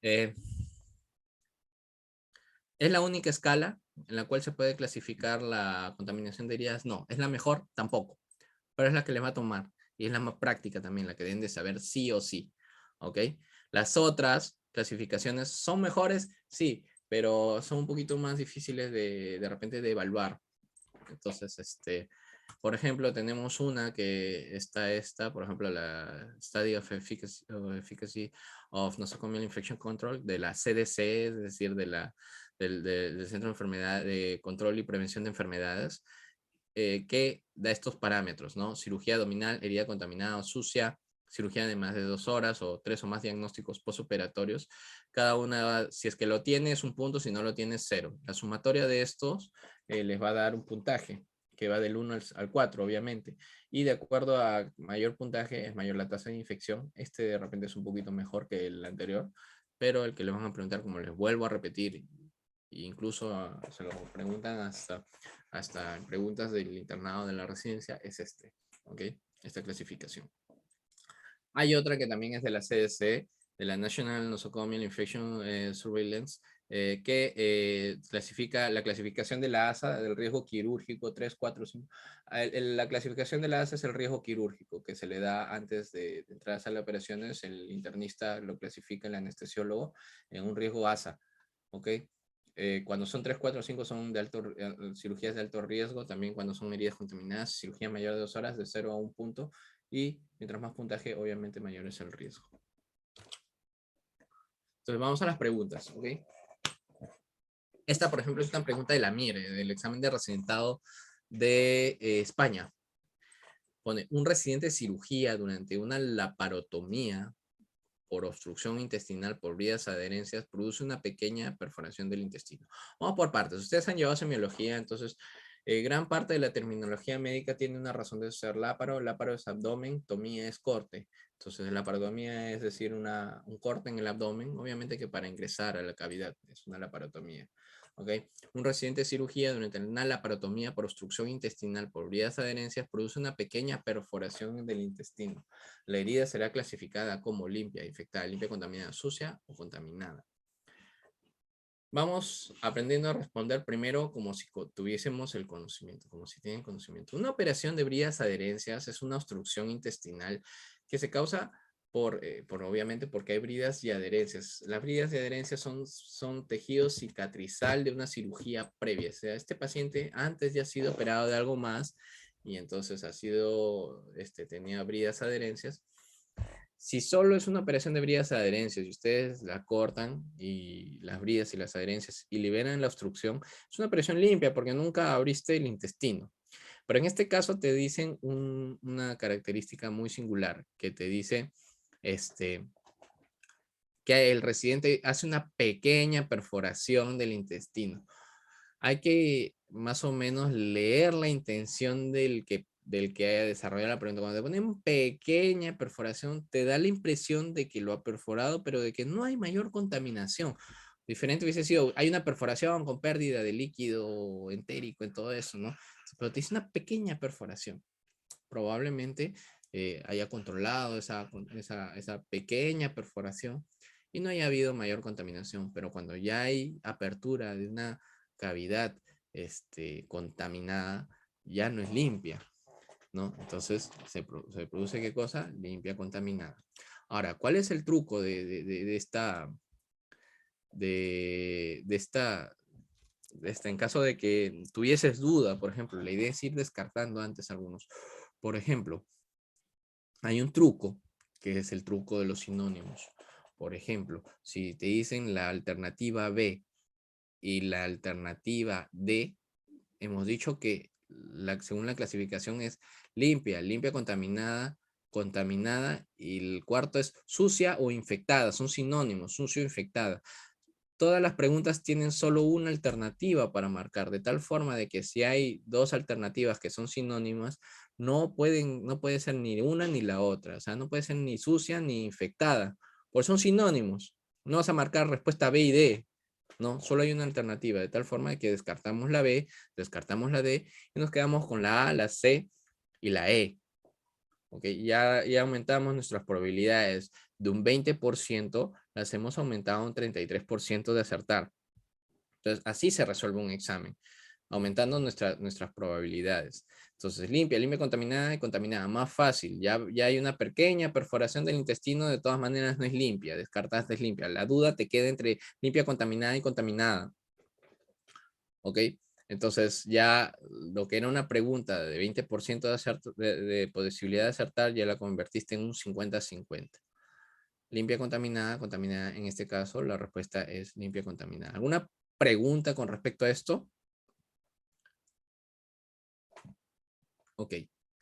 ¿Es la única escala en la cual se puede clasificar la contaminación de heridas? No. ¿Es la mejor? Tampoco. Pero es la que les va a tomar. Y es la más práctica también, la que deben de saber sí o sí. ¿Ok? Las otras clasificaciones son mejores, sí, pero son un poquito más difíciles de repente de evaluar. Entonces, por ejemplo, tenemos una que está por ejemplo, la Study of Efficacy of Nosocomial Infection Control de la CDC, es decir, del Centro de Enfermedad de Control y Prevención de Enfermedades, que da estos parámetros, ¿no? Cirugía abdominal, herida contaminada o sucia, cirugía de más de 2 horas o 3 o más diagnósticos postoperatorios. Cada una, si es que lo tiene, es un punto, si no lo tiene, 0. La sumatoria de estos les va a dar un puntaje que va del 1 al 4, obviamente. Y de acuerdo a mayor puntaje, es mayor la tasa de infección. Este de repente es un poquito mejor que el anterior, pero el que les van a preguntar, como les vuelvo a repetir, incluso se lo preguntan hasta en preguntas del internado de la residencia, es ¿ok? Esta clasificación. Hay otra que también es de la CDC, de la National Nosocomial Infection Surveillance, que clasifica la clasificación de la ASA del riesgo quirúrgico 3, 4, 5. La clasificación de la ASA es el riesgo quirúrgico que se le da antes de entrar a sala de operaciones. El internista lo clasifica, el anestesiólogo, en un riesgo ASA. ¿Ok? Cuando son 3, 4, 5 son de cirugías de alto riesgo. También cuando son heridas contaminadas, cirugía mayor de 2 horas, de 0 a 1 punto. Y mientras más puntaje, obviamente mayor es el riesgo. Entonces vamos a las preguntas, ¿ok? Esta, por ejemplo, es una pregunta de la MIRE, del examen de residentado de España. Pone, un residente de cirugía durante una laparotomía por obstrucción intestinal por vías adherencias produce una pequeña perforación del intestino. Vamos por partes. Ustedes han llevado semiología, entonces gran parte de la terminología médica tiene una razón de ser láparo. Láparo es abdomen, tomía es corte. Entonces la laparotomía es decir un corte en el abdomen, obviamente que para ingresar a la cavidad es una laparotomía. ¿Okay? Un residente de cirugía durante una laparotomía por obstrucción intestinal por vías adherencias produce una pequeña perforación del intestino. La herida será clasificada como limpia, infectada, limpia, contaminada, sucia o contaminada. Vamos aprendiendo a responder primero como si tuviésemos el conocimiento, como si tienen conocimiento. Una operación de vías adherencias es una obstrucción intestinal que se causa obviamente porque hay bridas y adherencias. Las bridas y adherencias son tejido cicatrizal de una cirugía previa. O sea, este paciente antes ya ha sido operado de algo más y entonces tenía bridas adherencias. Si solo es una operación de bridas y adherencias y ustedes la cortan y las bridas y las adherencias y liberan la obstrucción, es una operación limpia porque nunca abriste el intestino. Pero en este caso te dicen una característica muy singular que te dice que el residente hace una pequeña perforación del intestino. Hay que más o menos leer la intención del que del que haya desarrollado la pregunta. Cuando te ponen pequeña perforación, te da la impresión de que lo ha perforado, pero de que no hay mayor contaminación. Diferente hubiese sido, hay una perforación con pérdida de líquido entérico en todo eso, ¿no? Pero te dice una pequeña perforación. Probablemente haya controlado esa pequeña perforación y no haya habido mayor contaminación, pero cuando ya hay apertura de una cavidad contaminada, ya no es limpia, ¿no? Entonces se produce ¿qué cosa? Limpia contaminada. Ahora, ¿cuál es el truco de esta, en caso de que tuvieses duda? Por ejemplo, la idea es ir descartando antes algunos. Por ejemplo, hay un truco, que es el truco de los sinónimos. Por ejemplo, si te dicen la alternativa B y la alternativa D, hemos dicho que según la clasificación es limpia, limpia, contaminada, contaminada, y el cuarto es sucia o infectada, son sinónimos, sucio o infectada. Todas las preguntas tienen solo una alternativa para marcar, de tal forma de que si hay dos alternativas que son sinónimas, no puede ser ni una ni la otra, o sea, no puede ser ni sucia ni infectada, pues son sinónimos. No vas a marcar respuesta B y D, no, solo hay una alternativa, de tal forma que descartamos la B, descartamos la D y nos quedamos con la A, la C y la E. ¿Ok? Ya aumentamos nuestras probabilidades de un 20%, las hemos aumentado a un 33% de acertar. Entonces, así se resuelve un examen, aumentando nuestras probabilidades. Entonces, limpia, limpia, contaminada y contaminada. Más fácil, ya hay una pequeña perforación del intestino, de todas maneras no es limpia, descartaste es limpia. La duda te queda entre limpia, contaminada y contaminada. ¿Ok? Entonces, ya lo que era una pregunta de 20% de posibilidad de acertar, ya la convertiste en un 50-50. Limpia, contaminada, contaminada. En este caso, la respuesta es limpia, contaminada. ¿Alguna pregunta con respecto a esto? Ok,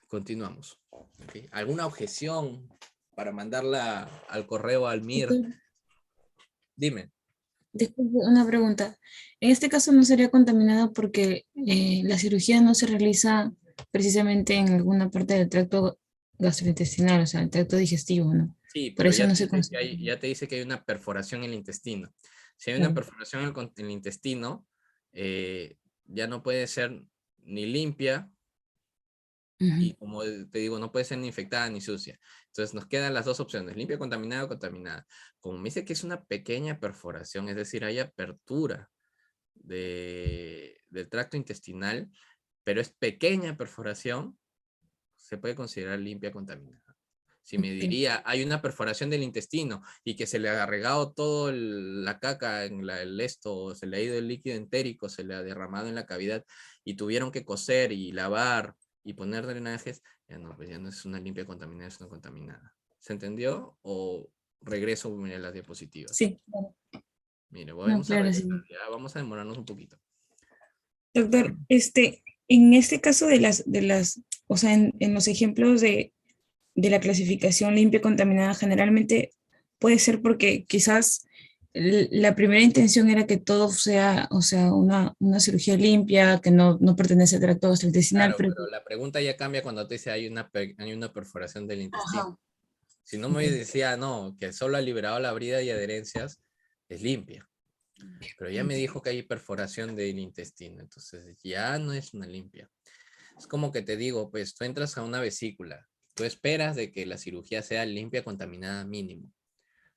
continuamos. Okay. ¿Alguna objeción para mandarla al correo al MIR? Dime. Disculpe, una pregunta. En este caso no sería contaminado porque la cirugía no se realiza precisamente en alguna parte del tracto gastrointestinal, o sea, el tracto digestivo, ¿no? Sí, Por pero eso ya no te se dice que considera. hay una perforación en el intestino. Si hay una Claro. perforación en el intestino, ya no puede ser ni limpia y, Ujú. como te digo, no puede ser ni infectada ni sucia. Entonces nos quedan las dos opciones, limpia, contaminada o contaminada. Como me dice que es una pequeña perforación, es decir, hay apertura del tracto intestinal, pero es pequeña perforación, se puede considerar limpia, contaminada. Si me Ok. diría, hay una perforación del intestino y que se le ha regado todo la caca en el esto, se le ha ido el líquido entérico, se le ha derramado en la cavidad y tuvieron que coser y lavar y poner drenajes, ya no, pues ya no es una limpia contaminada, es una contaminada. ¿Se entendió? O regreso a las diapositivas. Sí, claro. Mire, No, vamos a claro, regresar, sí. ya vamos a demorarnos un poquito. Doctor, en este caso o sea, en los ejemplos de la clasificación limpia contaminada, generalmente puede ser porque quizás la primera intención era que todo sea, o sea, una cirugía limpia, que no pertenece al tracto gastrointestinal, Claro, pero... pero la pregunta ya cambia cuando te dice hay una perforación del intestino. Ajá. Si no Ok. me decía, no, que solo ha liberado la brida y adherencias, es limpia. Pero ya me dijo que hay perforación del intestino, entonces ya no es una limpia. Es como que te digo, pues tú entras a una vesícula, tú esperas de que la cirugía sea limpia, contaminada mínimo.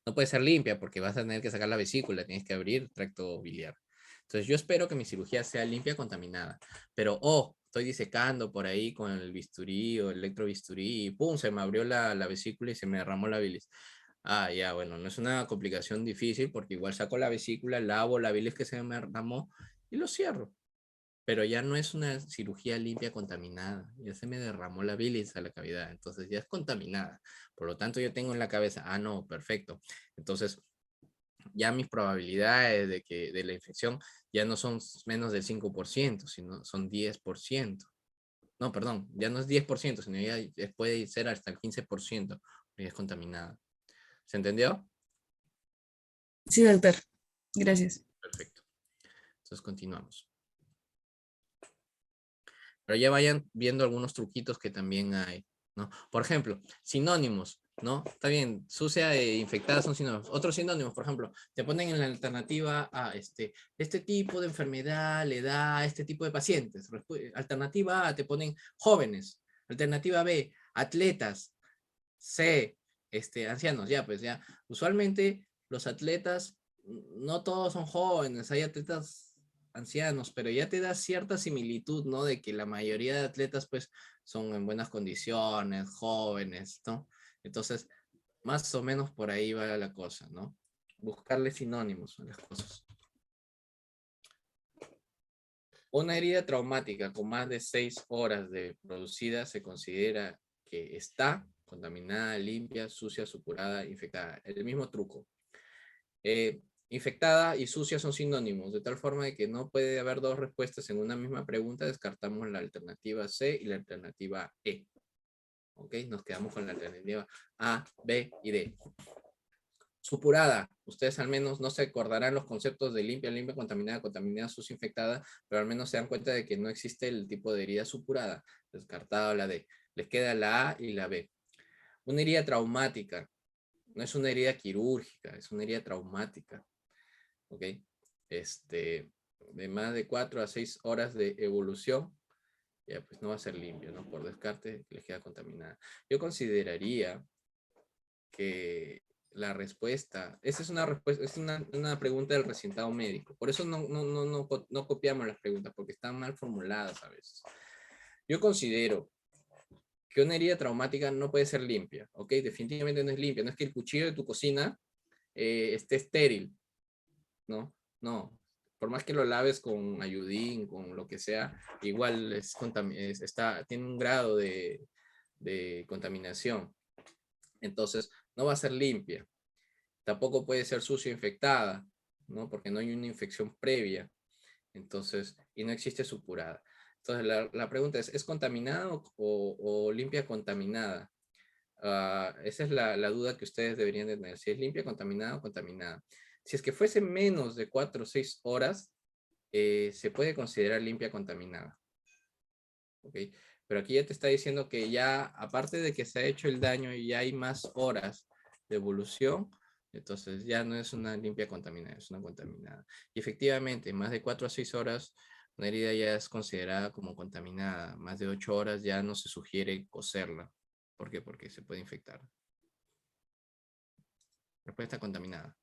No puede ser limpia porque vas a tener que sacar la vesícula, tienes que abrir tracto biliar. Entonces yo espero que mi cirugía sea limpia, contaminada. Pero, estoy disecando por ahí con el bisturí o el electrobisturí y pum, se me abrió la vesícula y se me derramó la bilis. Ah, ya, bueno, no es una complicación difícil porque igual saco la vesícula, lavo la bilis que se me derramó y lo cierro. Pero ya no es una cirugía limpia contaminada, ya se me derramó la bilis a la cavidad, entonces ya es contaminada. Por lo tanto, yo tengo en la cabeza, no, perfecto. Entonces, ya mis probabilidades de la infección ya no son menos del 5%, sino son 10%. No, perdón, ya no es 10%, sino ya puede ser hasta el 15%, porque ya es contaminada. ¿Se entendió? Sí, doctor. Gracias. Perfecto. Entonces continuamos. Pero ya vayan viendo algunos truquitos que también hay, ¿no? Por ejemplo, sinónimos, ¿no? Está bien, sucia e infectada son sinónimos. Otros sinónimos, por ejemplo, te ponen en la alternativa a este tipo de enfermedad le da a este tipo de pacientes. Alternativa A te ponen jóvenes. Alternativa B, atletas. C, ancianos, ya, pues ya. Usualmente los atletas, no todos son jóvenes, hay atletas ancianos, pero ya te da cierta similitud, ¿no? De que la mayoría de atletas, pues, son en buenas condiciones, jóvenes, ¿no? Entonces, más o menos por ahí va la cosa, ¿no? Buscarle sinónimos a las cosas. Una herida traumática con más de 6 horas de producida se considera que está contaminada, limpia, sucia, supurada, infectada. El mismo truco. Infectada y sucia son sinónimos, de tal forma de que no puede haber dos respuestas en una misma pregunta. Descartamos la alternativa C y la alternativa E. ¿Ok? Nos quedamos con la alternativa A, B y D. Supurada. Ustedes al menos no se acordarán los conceptos de limpia, limpia, contaminada, contaminada, sucia, infectada, pero al menos se dan cuenta de que no existe el tipo de herida supurada. Descartado la D. Les queda la A y la B. Una herida traumática. No es una herida quirúrgica, es una herida traumática. ¿Ok? De más de 4 a 6 horas de evolución, ya pues no va a ser limpio, ¿no? Por descarte les queda contaminada. Yo consideraría que la respuesta, esa es una respuesta, es una pregunta del recintado médico. Por eso no copiamos las preguntas, porque están mal formuladas a veces. Yo considero que una herida traumática no puede ser limpia, ¿ok? Definitivamente no es limpia. No es que el cuchillo de tu cocina esté estéril, ¿no? No. Por más que lo laves con ayudín, con lo que sea, igual tiene un grado de contaminación. Entonces, no va a ser limpia. Tampoco puede ser sucia o infectada, ¿no? Porque no hay una infección previa. Entonces, y no existe supurada. Entonces, la pregunta ¿es contaminada o limpia contaminada? Esa es la duda que ustedes deberían de tener. Si es limpia, contaminada o contaminada. Si es que fuese menos de 4 o 6 horas, se puede considerar limpia contaminada. ¿Ok? Pero aquí ya te está diciendo que ya, aparte de que se ha hecho el daño y ya hay más horas de evolución, entonces ya no es una limpia contaminada, es una contaminada. Y efectivamente, más de 4 a 6 horas, una herida ya es considerada como contaminada. Más de 8 horas ya no se sugiere coserla. ¿Por qué? Porque se puede infectar. Respuesta contaminada.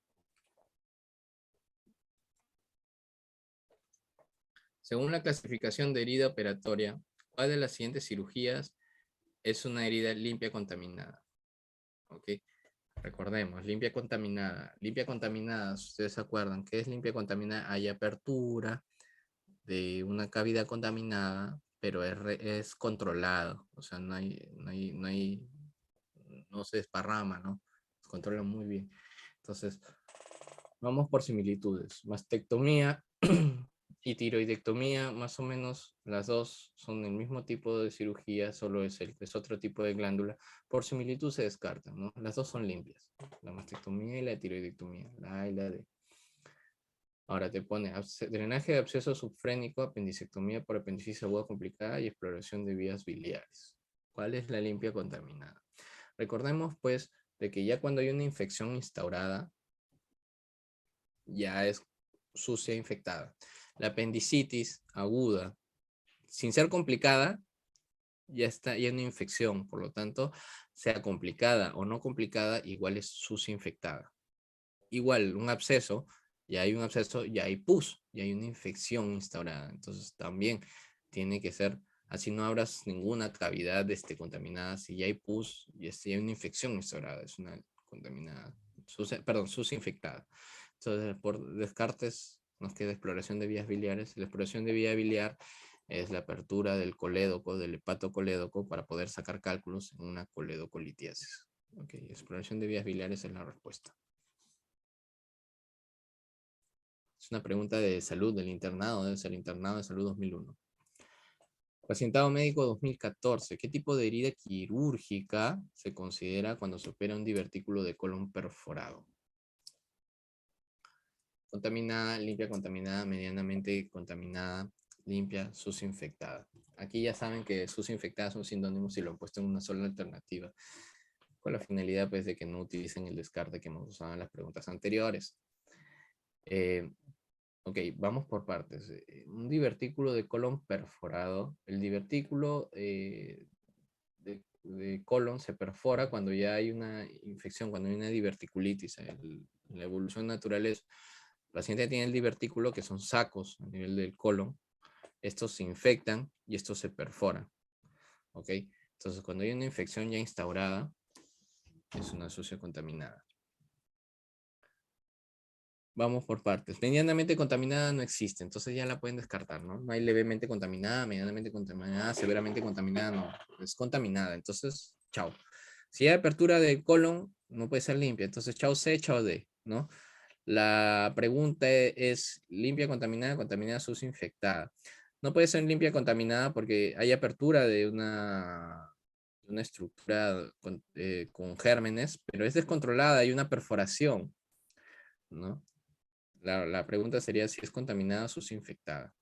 Según la clasificación de herida operatoria, ¿cuál de las siguientes cirugías es una herida limpia contaminada? ¿Ok? Recordemos, limpia contaminada. Limpia contaminada, si ustedes se acuerdan, ¿qué es limpia contaminada? Hay apertura de una cavidad contaminada, pero es controlado. O sea, no se desparrama, ¿no? Se controla muy bien. Entonces, vamos por similitudes. Mastectomía y tiroidectomía, más o menos, las dos son el mismo tipo de cirugía, solo es otro tipo de glándula. Por similitud se descartan, ¿no? Las dos son limpias. La mastectomía y la tiroidectomía, la A y la D. Ahora te pone drenaje de absceso subfrénico, apendicectomía por apendicitis aguda complicada y exploración de vías biliares. ¿Cuál es la limpia contaminada? Recordemos, pues, de que ya cuando hay una infección instaurada, ya es sucia infectada. La apendicitis aguda, sin ser complicada, ya está ya una infección, por lo tanto, sea complicada o no complicada, igual es sucia infectada. Igual, un absceso, ya hay un absceso, ya hay pus, ya hay una infección instaurada. Entonces, también tiene que ser, así no abras ninguna cavidad contaminada, si ya hay pus, ya hay una infección instaurada, es una contaminada, sucia infectada. Entonces, por descartes, nos queda exploración de vías biliares. La exploración de vía biliar es la apertura del colédoco, del hepatocolédoco, para poder sacar cálculos en una coledocolitiasis. Ok, exploración de vías biliares es la respuesta. Es una pregunta de salud del internado, debe ser internado de salud 2001. Pacientado médico 2014. ¿Qué tipo de herida quirúrgica se considera cuando se opera un divertículo de colon perforado? Contaminada, limpia, contaminada, medianamente contaminada, limpia, sucia, infectada. Aquí ya saben que sucia, infectada son sinónimos y lo han puesto en una sola alternativa, con la finalidad pues de que no utilicen el descarte que hemos usado en las preguntas anteriores. Ok, vamos por partes. Un divertículo de colon perforado. El divertículo de colon se perfora cuando ya hay una infección, cuando hay una diverticulitis. La evolución natural es, el paciente tiene el divertículo, que son sacos a nivel del colon. Estos se infectan y estos se perforan. ¿Ok? Entonces, cuando hay una infección ya instaurada, es una sucia contaminada. Vamos por partes. Medianamente contaminada no existe, entonces ya la pueden descartar, ¿no? No hay levemente contaminada, medianamente contaminada, severamente contaminada, no. Es contaminada, entonces, chao. Si hay apertura del colon, no puede ser limpia, entonces chao C, chao D, ¿no? La pregunta es limpia, contaminada, contaminada, sucia, infectada. No puede ser limpia, contaminada porque hay apertura de una estructura con gérmenes, pero es descontrolada, hay una perforación, ¿no? La pregunta sería si es contaminada o sucia infectada.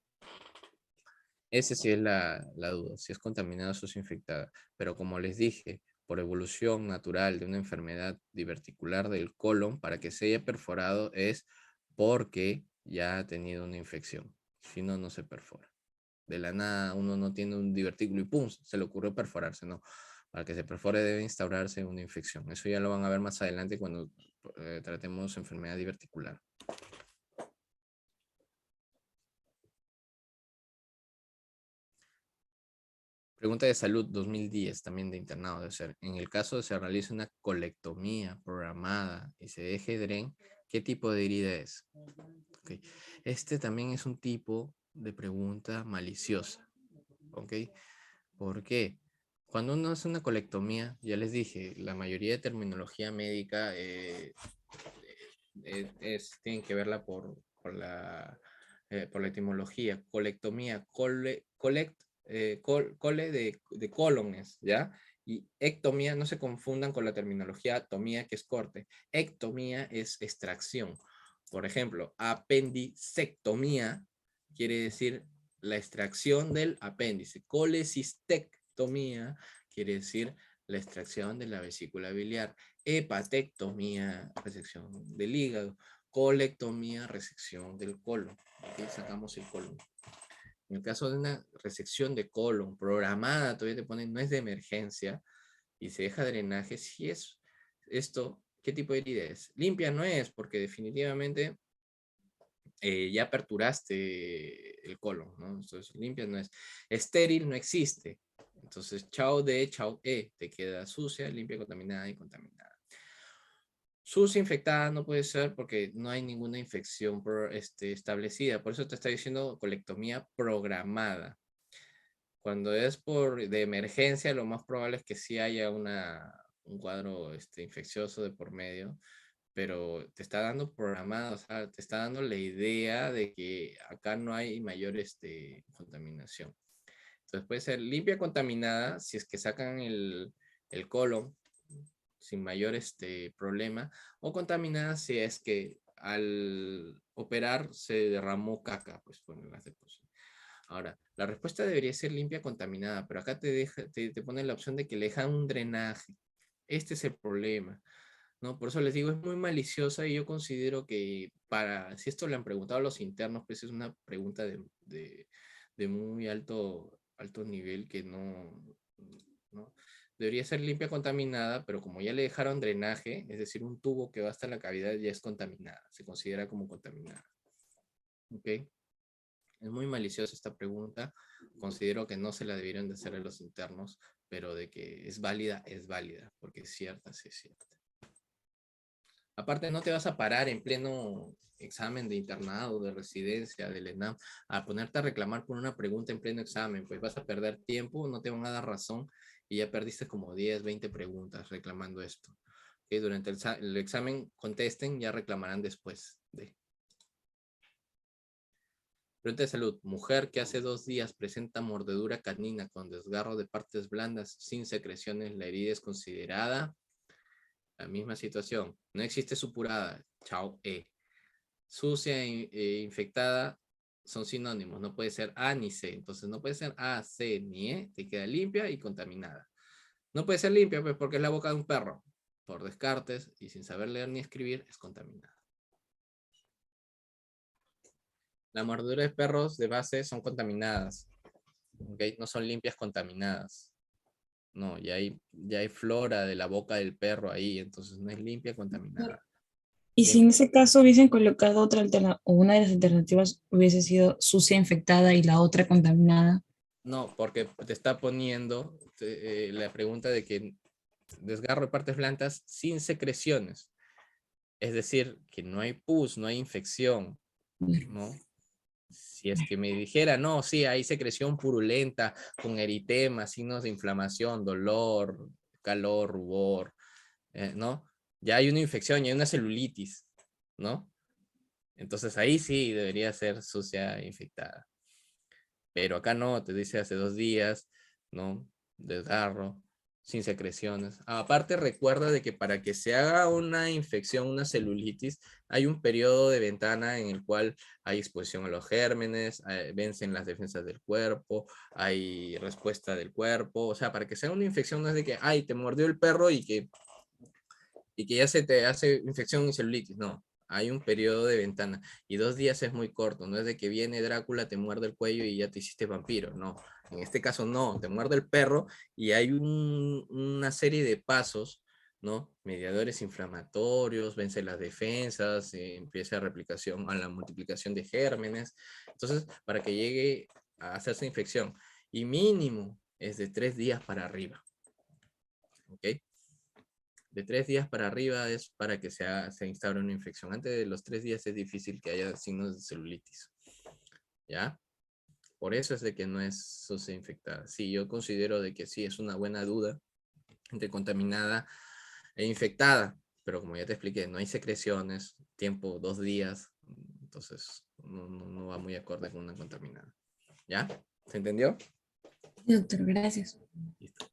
Esa sí es la duda, si es contaminada o sucia infectada. Pero como les dije, por evolución natural de una enfermedad diverticular del colon, para que se haya perforado es porque ya ha tenido una infección. Si no, no se perfora. De la nada uno no tiene un divertículo y ¡pum! Se le ocurrió perforarse. No, para que se perfore debe instaurarse una infección. Eso ya lo van a ver más adelante cuando tratemos enfermedad diverticular. Pregunta de salud 2010, también de internado de ser. En el caso de se realice una colectomía programada y se deje dren, ¿qué tipo de herida es? Okay. Este también es un tipo de pregunta maliciosa. ¿Ok? ¿Por qué? Cuando uno hace una colectomía, ya les dije, la mayoría de terminología médica tienen que verla por la etimología. Colectomía, cole de colones, ¿ya? Y ectomía, no se confundan con la terminología atomía, que es corte. Ectomía es extracción. Por ejemplo, apendicectomía quiere decir la extracción del apéndice. Colecistectomía quiere decir la extracción de la vesícula biliar. Hepatectomía, resección del hígado. Colectomía, resección del colon. Aquí sacamos el colon. En el caso de una resección de colon programada, todavía te ponen no es de emergencia y se deja drenaje. Si es esto, ¿qué tipo de herida es? Limpia no es, porque definitivamente ya aperturaste el colon, ¿no? Entonces, limpia no es. Estéril no existe. Entonces, chao D, chao E, te queda sucia, limpia, contaminada y contaminada. Sucia, infectada no puede ser porque no hay ninguna infección establecida. Por eso te está diciendo colectomía programada. Cuando es de emergencia, lo más probable es que sí haya un cuadro infeccioso de por medio, pero te está dando programado, o sea, te está dando la idea de que acá no hay mayor contaminación. Entonces puede ser limpia contaminada si es que sacan el colon sin mayor problema, o contaminada si es que al operar se derramó caca, pues bueno, las deposición. Ahora, la respuesta debería ser limpia contaminada, pero acá te pone la opción de que le dejan un drenaje. Este es el problema, ¿no? Por eso les digo, es muy maliciosa y yo considero que si esto le han preguntado a los internos, pues es una pregunta de muy alto nivel que no debería ser limpia contaminada, pero como ya le dejaron drenaje, es decir, un tubo que va hasta la cavidad ya es contaminada, se considera como contaminada. ¿Ok? Es muy maliciosa esta pregunta. Considero que no se la debieron de hacer a los internos, pero de que es válida, porque es cierta, sí es cierta. Aparte, no te vas a parar en pleno examen de internado, de residencia, del ENAM, a ponerte a reclamar por una pregunta en pleno examen, pues vas a perder tiempo, no te van a dar razón y ya perdiste como 10, 20 preguntas reclamando esto. Que durante el examen contesten, ya reclamarán después de. Pregunta de salud. Mujer que hace 2 días presenta mordedura canina con desgarro de partes blandas sin secreciones. La herida es considerada la misma situación. No existe supurada. Chao E. Sucia e infectada. son sinónimos, no puede ser A ni C. Entonces no puede ser A, C ni E, te queda limpia y contaminada. No puede ser limpia, pues porque es la boca de un perro. Por descartes y sin saber leer ni escribir, es contaminada. La mordedura de perros de base son contaminadas. ¿Okay? No son limpias, contaminadas. No, ya hay flora de la boca del perro ahí, entonces no es limpia, contaminada. Y si Dime. en ese caso hubiesen colocado otra alternativa, o una de las alternativas hubiese sido sucia, infectada y la otra contaminada. No, porque te está poniendo la pregunta de que desgarro de partes blancas sin secreciones. Es decir, que no hay pus, no hay infección, ¿no? Si es que me dijera, no, sí, hay secreción purulenta, con eritema, signos de inflamación, dolor, calor, rubor, ¿no? Ya hay una infección, ya hay una celulitis, ¿no? Entonces ahí sí debería ser sucia e infectada. Pero acá no, te dice hace 2 días, ¿no? Desgarro, sin secreciones. Aparte, recuerda de que para que se haga una infección, una celulitis, hay un periodo de ventana en el cual hay exposición a los gérmenes, vencen las defensas del cuerpo, hay respuesta del cuerpo. O sea, para que sea una infección no es de que, ay, te mordió el perro y que ya se te hace infección y celulitis. No, hay un periodo de ventana y 2 días es muy corto. No es de que viene Drácula, te muerde el cuello y ya te hiciste vampiro. No, en este caso no, te muerde el perro y hay una serie de pasos, ¿no? Mediadores inflamatorios, vence las defensas, empieza la replicación, a la multiplicación de gérmenes. Entonces, para que llegue a hacerse infección, y mínimo es de 3 días para arriba. ¿Ok? De 3 días para arriba es para que se instaure una infección. Antes de los 3 días es difícil que haya signos de celulitis. ¿Ya? Por eso es de que no es sucia infectada. Sí, yo considero de que sí, es una buena duda entre contaminada e infectada. Pero como ya te expliqué, no hay secreciones, tiempo 2 días. Entonces no va muy acorde con una contaminada. ¿Ya? ¿Se entendió? Doctor, gracias. Listo.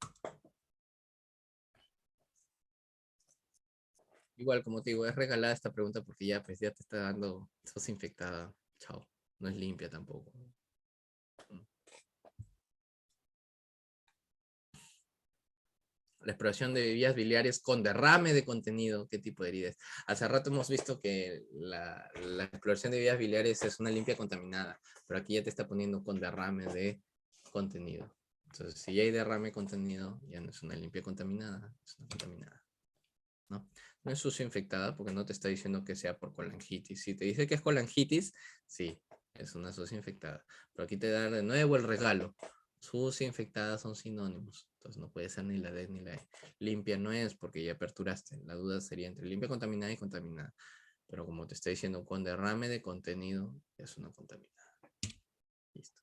Igual, como te digo, es regalada esta pregunta porque ya, pues, ya te está dando, sos infectada. Chao. No es limpia tampoco. La exploración de vías biliares con derrame de contenido, ¿qué tipo de heridas? Hace rato hemos visto que la exploración de vías biliares es una limpia contaminada, pero aquí ya te está poniendo con derrame de contenido. Entonces, si ya hay derrame de contenido, ya no es una limpia contaminada, es una contaminada. ¿No? No es sucio infectada porque no te está diciendo que sea por colangitis. Si te dice que es colangitis, sí, es una sucia infectada. Pero aquí te da de nuevo el regalo. Sucia e infectada son sinónimos. Entonces no puede ser ni la D ni la E. Limpia no es porque ya aperturaste. La duda sería entre limpia contaminada y contaminada. Pero como te está diciendo, con derrame de contenido, es una contaminada. Listo.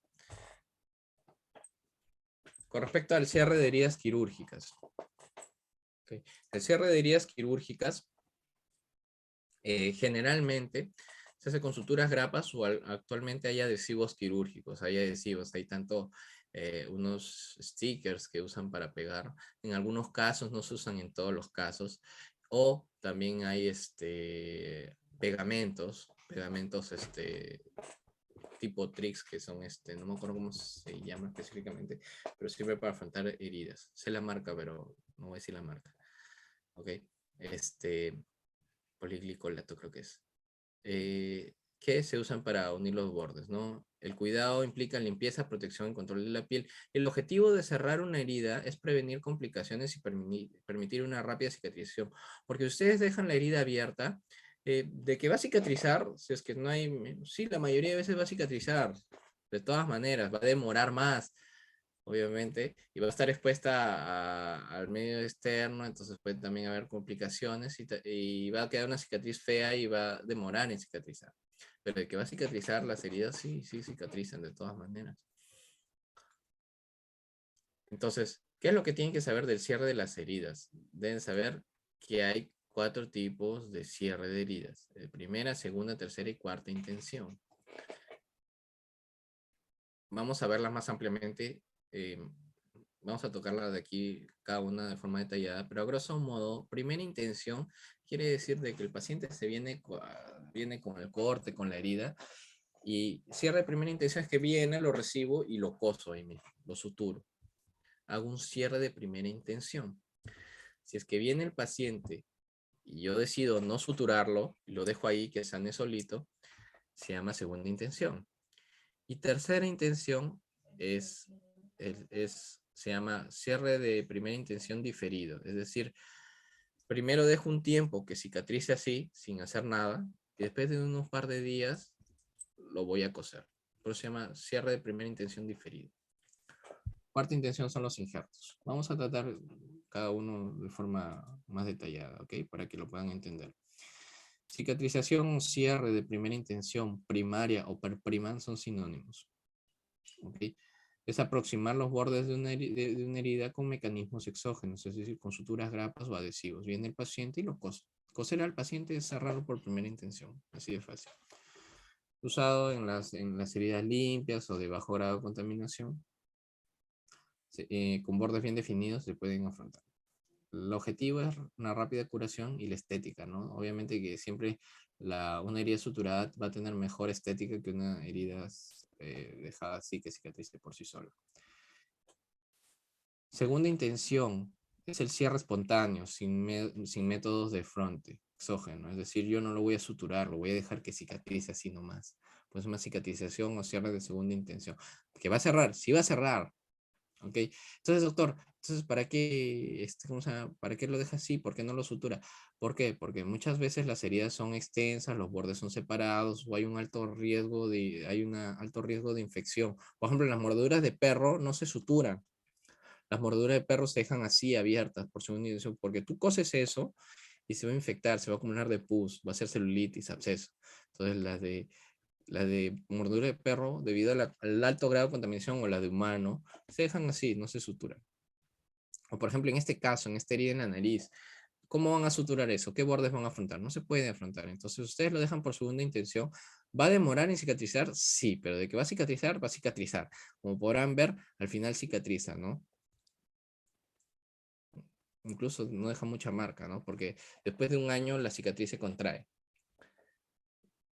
Con respecto al cierre de heridas quirúrgicas. Okay. El cierre de heridas quirúrgicas generalmente se hace con suturas grapas o actualmente hay adhesivos quirúrgicos, hay adhesivos, hay tanto unos stickers que usan para pegar, en algunos casos no se usan en todos los casos, o también hay pegamentos tipo Trix que son no me acuerdo cómo se llama específicamente, pero sirve para afrontar heridas. Sé la marca, pero no voy a decir la marca. Ok, poliglicolato creo que es. Que se usan para unir los bordes, ¿no? El cuidado implica limpieza, protección y control de la piel. El objetivo de cerrar una herida es prevenir complicaciones y permitir una rápida cicatrización. Porque ustedes dejan la herida abierta, de que va a cicatrizar, si es que no hay, sí, la mayoría de veces va a cicatrizar. De todas maneras, va a demorar más, obviamente, y va a estar expuesta al medio externo, entonces puede también haber complicaciones y va a quedar una cicatriz fea y va a demorar en cicatrizar. Pero de que va a cicatrizar las heridas, sí, sí cicatrizan de todas maneras. Entonces, ¿qué es lo que tienen que saber del cierre de las heridas? Deben saber que hay 4 tipos de cierre de heridas. Primera, segunda, tercera y cuarta intención. Vamos a verlas más ampliamente. Vamos a tocarlas de aquí cada una de forma detallada, pero a grosso modo, primera intención quiere decir de que el paciente viene con el corte, con la herida, Y cierre de primera intención es que viene, lo recibo y lo coso ahí mismo, lo suturo. Hago un cierre de primera intención. Si es que viene el paciente y yo decido no suturarlo y lo dejo ahí que sane solito, se llama segunda intención. Y tercera intención se llama cierre de primera intención diferido. Es decir, primero dejo un tiempo que cicatrice así, sin hacer nada, y después de unos par de días lo voy a coser. Por eso se llama cierre de primera intención diferido. Cuarta intención son los injertos. Vamos a tratar cada uno de forma más detallada, ¿ok? Para que lo puedan entender. Cicatrización o cierre de primera intención primaria o perpriman son sinónimos. ¿Okay? Es aproximar los bordes de una herida con mecanismos exógenos, es decir, con suturas, grapas o adhesivos. Viene el paciente y lo cose. Coser al paciente es cerrarlo por primera intención, así de fácil. Usado en las heridas limpias o de bajo grado de contaminación, con bordes bien definidos se pueden afrontar. El objetivo es una rápida curación y la estética, ¿no? Obviamente que siempre una herida suturada va a tener mejor estética que una herida dejada así que cicatrice por sí sola. Segunda intención es el cierre espontáneo, sin métodos de fronte, exógeno. Es decir, yo no lo voy a suturar, lo voy a dejar que cicatrice así nomás. Pues una cicatrización o cierre de segunda intención. Que va a cerrar, sí va a cerrar. ¿Ok? Entonces, doctor, ¿para qué, ¿para qué lo deja así? ¿Por qué no lo sutura? ¿Por qué? Porque muchas veces las heridas son extensas, los bordes son separados o hay un alto riesgo alto riesgo de infección. Por ejemplo, las mordeduras de perro no se suturan. Las mordeduras de perro se dejan así abiertas por segunda intención, porque tú coses eso y se va a infectar, se va a acumular de pus, va a ser celulitis, absceso. Entonces, las de mordedura de perro, debido al alto grado de contaminación, o las de humano, se dejan así, no se suturan. O por ejemplo, en este caso, en esta herida en la nariz, ¿cómo van a suturar eso? ¿Qué bordes van a afrontar? No se puede afrontar. Entonces, ustedes lo dejan por segunda intención. ¿Va a demorar en cicatrizar? Sí, pero de que va a cicatrizar, va a cicatrizar. Como podrán ver, al final cicatriza, ¿no? Incluso no deja mucha marca, ¿no? Porque después de un año la cicatriz se contrae.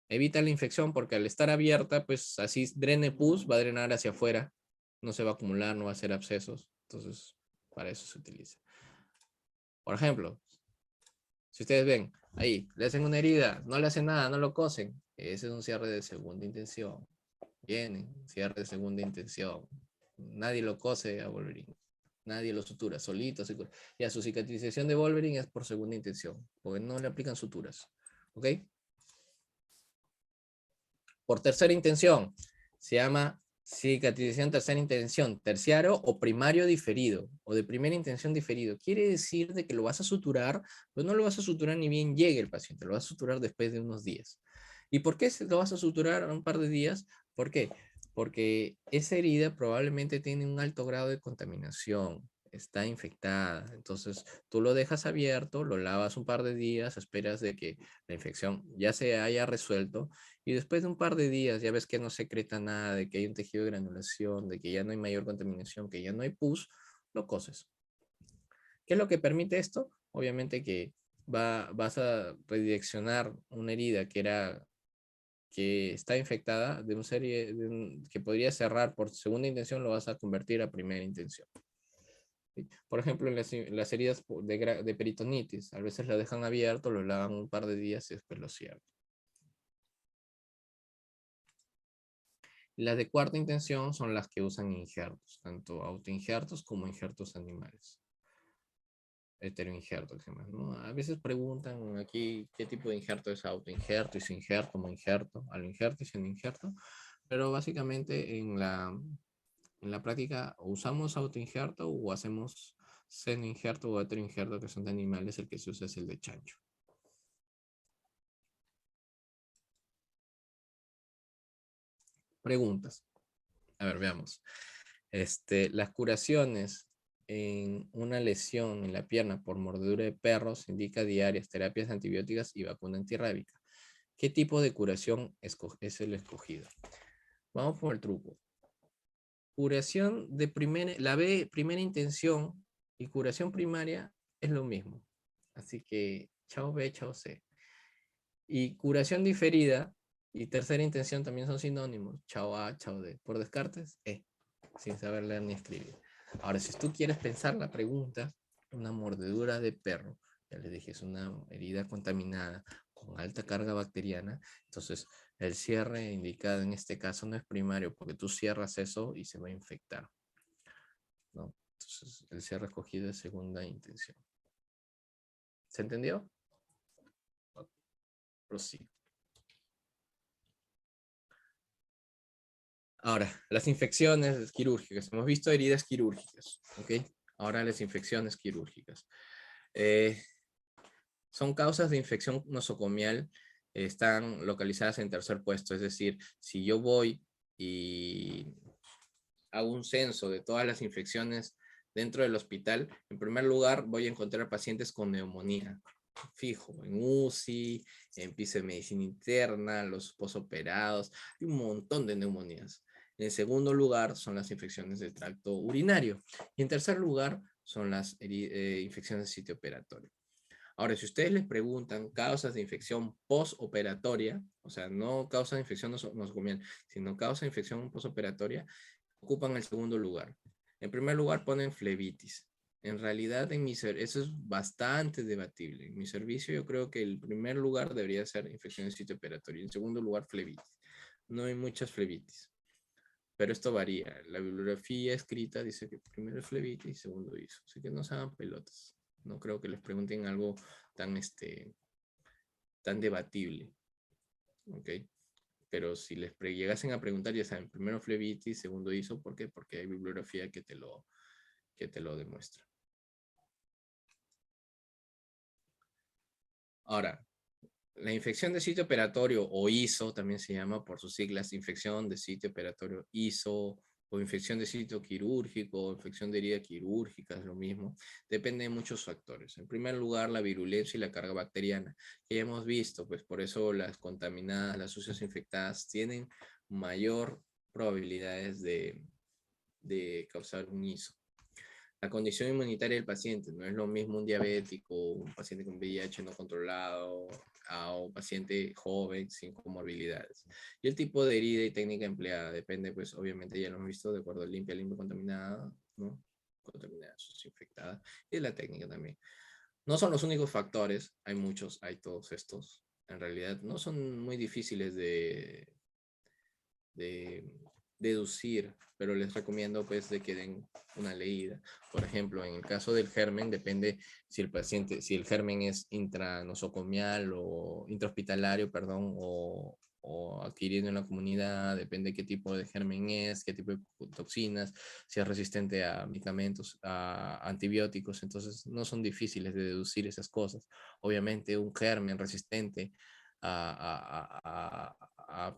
Evita la infección porque al estar abierta, pues así drene pus, va a drenar hacia afuera, no se va a acumular, no va a hacer abscesos. Entonces, para eso se utiliza. Por ejemplo, si ustedes ven, ahí, le hacen una herida, no le hacen nada, no lo cosen, ese es un cierre de segunda intención. Viene, cierre de segunda intención. Nadie lo cose a Wolverine. Nadie lo sutura, solito se cura. Ya su cicatrización de Wolverine es por segunda intención, porque no le aplican suturas. ¿Ok? Por tercera intención, se llama cicatrización tercera intención, terciario o primario diferido, o de primera intención diferido. Quiere decir de que lo vas a suturar, pero no lo vas a suturar ni bien llegue el paciente, lo vas a suturar después de unos días. ¿Y por qué lo vas a suturar a un par de días? ¿Por qué? Porque esa herida probablemente tiene un alto grado de contaminación, está infectada. Entonces, tú lo dejas abierto, lo lavas un par de días, esperas de que la infección ya se haya resuelto y después de un par de días ya ves que no secreta nada, de que hay un tejido de granulación, de que ya no hay mayor contaminación, que ya no hay pus, lo coses. ¿Qué es lo que permite esto? Obviamente que vas a redireccionar una herida que está infectada de una serie que podría cerrar por segunda intención, lo vas a convertir a primera intención. ¿Sí? Por ejemplo, en las heridas de peritonitis, a veces la dejan abierto, lo lavan un par de días y después lo cierran. Las de cuarta intención son las que usan injertos, tanto autoinjertos como injertos animales. Heteroinjertos, ¿no? A veces preguntan aquí qué tipo de injerto es autoinjerto y sin injerto, como injerto, al injerto y sin injerto, pero básicamente en la práctica usamos autoinjerto o hacemos seno-injerto o heteroinjerto, que son de animales, el que se usa es el de chancho. Preguntas. A ver, veamos. Las curaciones en una lesión en la pierna por mordedura de perros indica diarias, terapias antibióticas y vacuna antirrábica. ¿Qué tipo de curación es el escogido? Vamos por el truco. Curación de primera intención y curación primaria es lo mismo. Así que chao B, chao C. Y curación diferida Y tercera intención también son sinónimos. Chao A, chao D. Por descartes, E. Sin saber leer ni escribir. Ahora, si tú quieres pensar la pregunta, una mordedura de perro, ya les dije, es una herida contaminada con alta carga bacteriana, entonces el cierre indicado en este caso no es primario, porque tú cierras eso y se va a infectar, ¿no? Entonces el cierre escogido es segunda intención. ¿Se entendió? Prosigo. Ahora, las infecciones quirúrgicas. Hemos visto heridas quirúrgicas, ¿ok? Ahora las infecciones quirúrgicas. Son causas de infección nosocomial, están localizadas en tercer puesto. Es decir, si yo voy y hago un censo de todas las infecciones dentro del hospital, en primer lugar voy a encontrar pacientes con neumonía. Fijo, en UCI, en piso de medicina interna, los posoperados, hay un montón de neumonías. En segundo lugar son las infecciones del tracto urinario. Y en tercer lugar son las infecciones de sitio operatorio. Ahora, si ustedes les preguntan causas de infección postoperatoria, o sea, no causa de infección nosocomial, sino causa de infección postoperatoria, ocupan el segundo lugar. En primer lugar ponen flebitis. En realidad, eso es bastante debatible. En mi servicio yo creo que el primer lugar debería ser infección de sitio operatorio. En segundo lugar, flebitis. No hay muchas flebitis, pero esto varía. La bibliografía escrita dice que primero es flebitis y segundo ISO. Así que no se hagan pelotas. No creo que les pregunten algo tan, tan debatible. ¿Ok? Pero si les llegasen a preguntar, ya saben, primero flebitis, segundo ISO, ¿por qué? Porque hay bibliografía que te lo demuestra. Ahora, la infección de sitio operatorio o ISO también se llama por sus siglas, infección de sitio operatorio ISO o infección de sitio quirúrgico o infección de herida quirúrgica, es lo mismo. Depende de muchos factores. En primer lugar, la virulencia y la carga bacteriana, que ya hemos visto, pues por eso las contaminadas, las sucias infectadas tienen mayor probabilidades de causar un ISO. La condición inmunitaria del paciente, no es lo mismo un diabético, un paciente con VIH no controlado, a un paciente joven sin comorbilidades. Y el tipo de herida y técnica empleada depende, pues obviamente ya lo hemos visto, de acuerdo a limpia, contaminada, ¿no? Contaminada, infectada, y de la técnica también. No son los únicos factores, hay muchos, hay todos estos. En realidad no son muy difíciles de deducir, pero les recomiendo pues de que den una leída. Por ejemplo, en el caso del germen depende si el paciente, si el germen es intranosocomial o intrahospitalario, perdón, o adquirido en la comunidad, depende qué tipo de germen es, qué tipo de toxinas, si es resistente a medicamentos, a antibióticos, entonces no son difíciles de deducir esas cosas. Obviamente un germen resistente a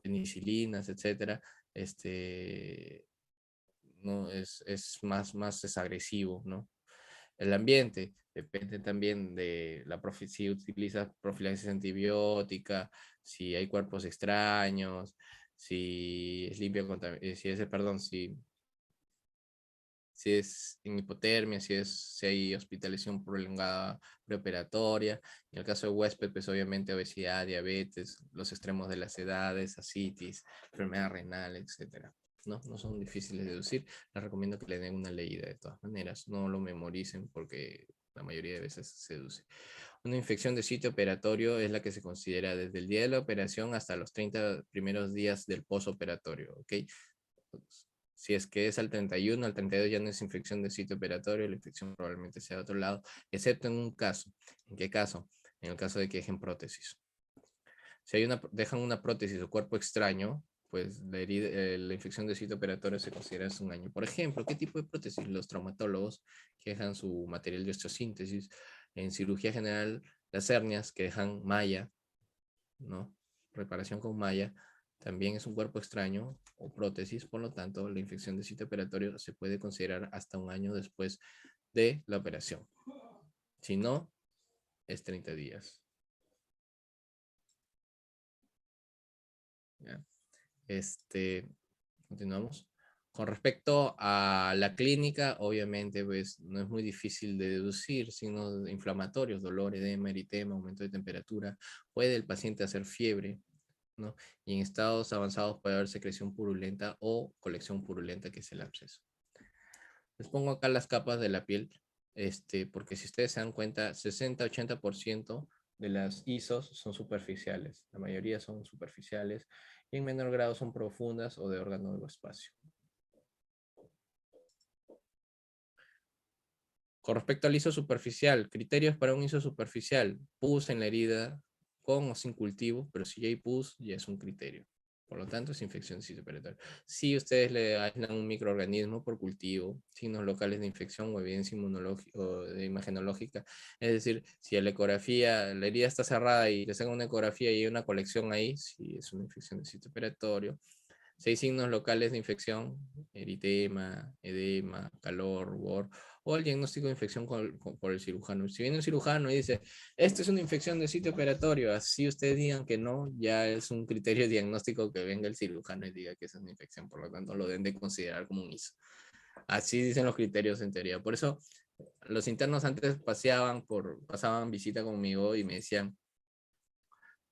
penicilinas, etcétera, no es más es agresivo, ¿no? El ambiente depende también de si utiliza profilaxis antibiótica, si hay cuerpos extraños, si es limpio, si es, perdón, si es en hipotermia, si hay hospitalización prolongada preoperatoria. En el caso de huésped, pues obviamente obesidad, diabetes, los extremos de las edades, ascitis, enfermedad renal, etcétera. No son difíciles de deducir. Les recomiendo que le den una leída de todas maneras. No lo memoricen porque la mayoría de veces se deduce. Una infección de sitio operatorio es la que se considera desde el día de la operación hasta los 30 primeros días del postoperatorio, ¿ok? Si es que es al 31, al 32 ya no es infección de sitio operatorio, la infección probablemente sea de otro lado, excepto en un caso. ¿En qué caso? En el caso de que dejen prótesis. Si dejan una prótesis o cuerpo extraño, pues la infección de sitio operatorio se considera hace un año. Por ejemplo, ¿qué tipo de prótesis? Los traumatólogos que dejan su material de osteosíntesis. En cirugía general, las hernias que dejan malla, ¿no? Reparación con malla también es un cuerpo extraño o prótesis, por lo tanto, la infección de sitio operatorio se puede considerar hasta un año después de la operación. Si no, es 30 días. ¿Ya? Continuamos. Con respecto a la clínica, obviamente, pues no es muy difícil de deducir signos inflamatorios, dolor, edema, eritema, aumento de temperatura. Puede el paciente hacer fiebre, ¿no? Y en estados avanzados puede haber secreción purulenta o colección purulenta, que es el absceso. Les pongo acá las capas de la piel, porque si ustedes se dan cuenta, 60-80% de las ISOs son superficiales. La mayoría son superficiales y en menor grado son profundas o de órgano del espacio. Con respecto al ISO superficial, criterios para un ISO superficial: pus en la herida, con o sin cultivo, pero si hay pus, ya es un criterio. Por lo tanto, es infección de sitio operatorio. Si ustedes le aislan un microorganismo por cultivo, signos locales de infección o evidencia inmunológica o de imagenológica, es decir, si a la ecografía, la herida está cerrada y le sacan una ecografía y hay una colección ahí, sí es una infección de sitio operatorio. Si hay signos locales de infección, eritema, edema, calor, rubor, o el diagnóstico de infección por el cirujano. Si viene un cirujano y dice, esto es una infección de sitio operatorio, así ustedes digan que no, ya es un criterio diagnóstico que venga el cirujano y diga que es una infección, por lo tanto lo deben de considerar como un ISO. Así dicen los criterios en teoría. Por eso los internos antes pasaban visita conmigo y me decían,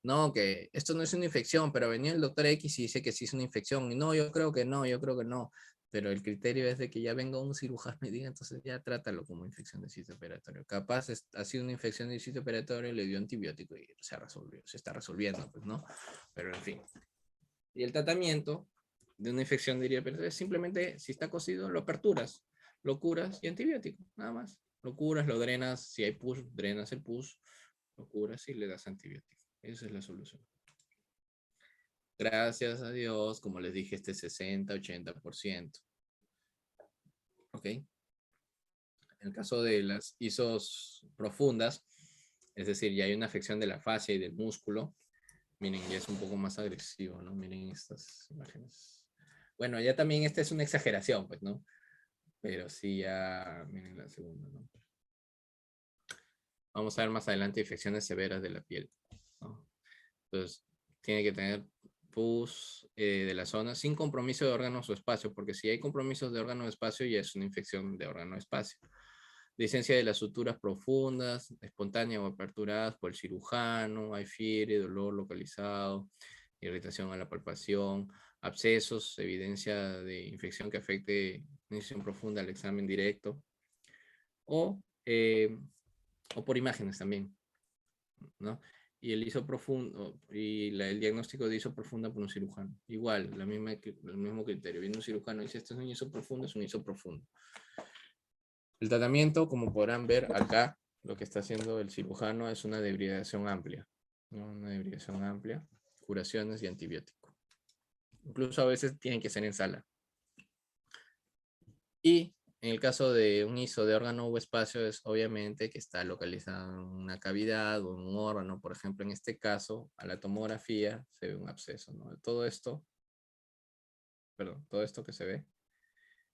no, que esto no es una infección, pero venía el doctor X y dice que sí es una infección. Y no, yo creo que no, yo creo que no. Pero el criterio es de que ya venga un cirujano y diga, entonces ya trátalo como infección de sitio operatorio. Capaz ha sido una infección de sitio operatorio, le dio antibiótico y se resolvió, se está resolviendo, pues, ¿no? Pero en fin. Y el tratamiento de una infección de sitio operatorio es simplemente, si está cocido, lo aperturas, lo curas y antibiótico, nada más. Lo curas, lo drenas, si hay pus, drenas el pus, lo curas y le das antibiótico. Esa es la solución. Gracias a Dios, como les dije, 60-80%. ¿Ok? En el caso de las ISOs profundas, es decir, ya hay una afección de la fascia y del músculo, miren, ya es un poco más agresivo, ¿no? Miren estas imágenes. Bueno, ya también esta es una exageración, pues, ¿no? Pero sí, ya, miren la segunda, ¿no? Vamos a ver más adelante infecciones severas de la piel, ¿no? Entonces, tiene que tener pus de la zona sin compromiso de órganos o espacio, porque si hay compromisos de órgano o espacio, ya es una infección de órgano o espacio. Licencia de las suturas profundas, espontáneas o aperturadas por el cirujano, hay fiebre, dolor localizado, irritación a la palpación, abscesos, evidencia de infección que afecte una infección profunda al examen directo, o, eh, o por imágenes también, ¿no? Y el ISO profundo y el diagnóstico de ISO profunda por un cirujano. Igual, el mismo criterio. Viene un cirujano y dice, esto es un ISO profundo, es un ISO profundo. El tratamiento, como podrán ver acá, lo que está haciendo el cirujano es una debridación amplia, ¿no? Una debridación amplia, curaciones y antibiótico. Incluso a veces tienen que ser en sala. Y en el caso de un ISO de órgano o espacio, es obviamente que está localizado en una cavidad o en un órgano. Por ejemplo, en este caso, a la tomografía se ve un absceso, ¿no? Todo esto que se ve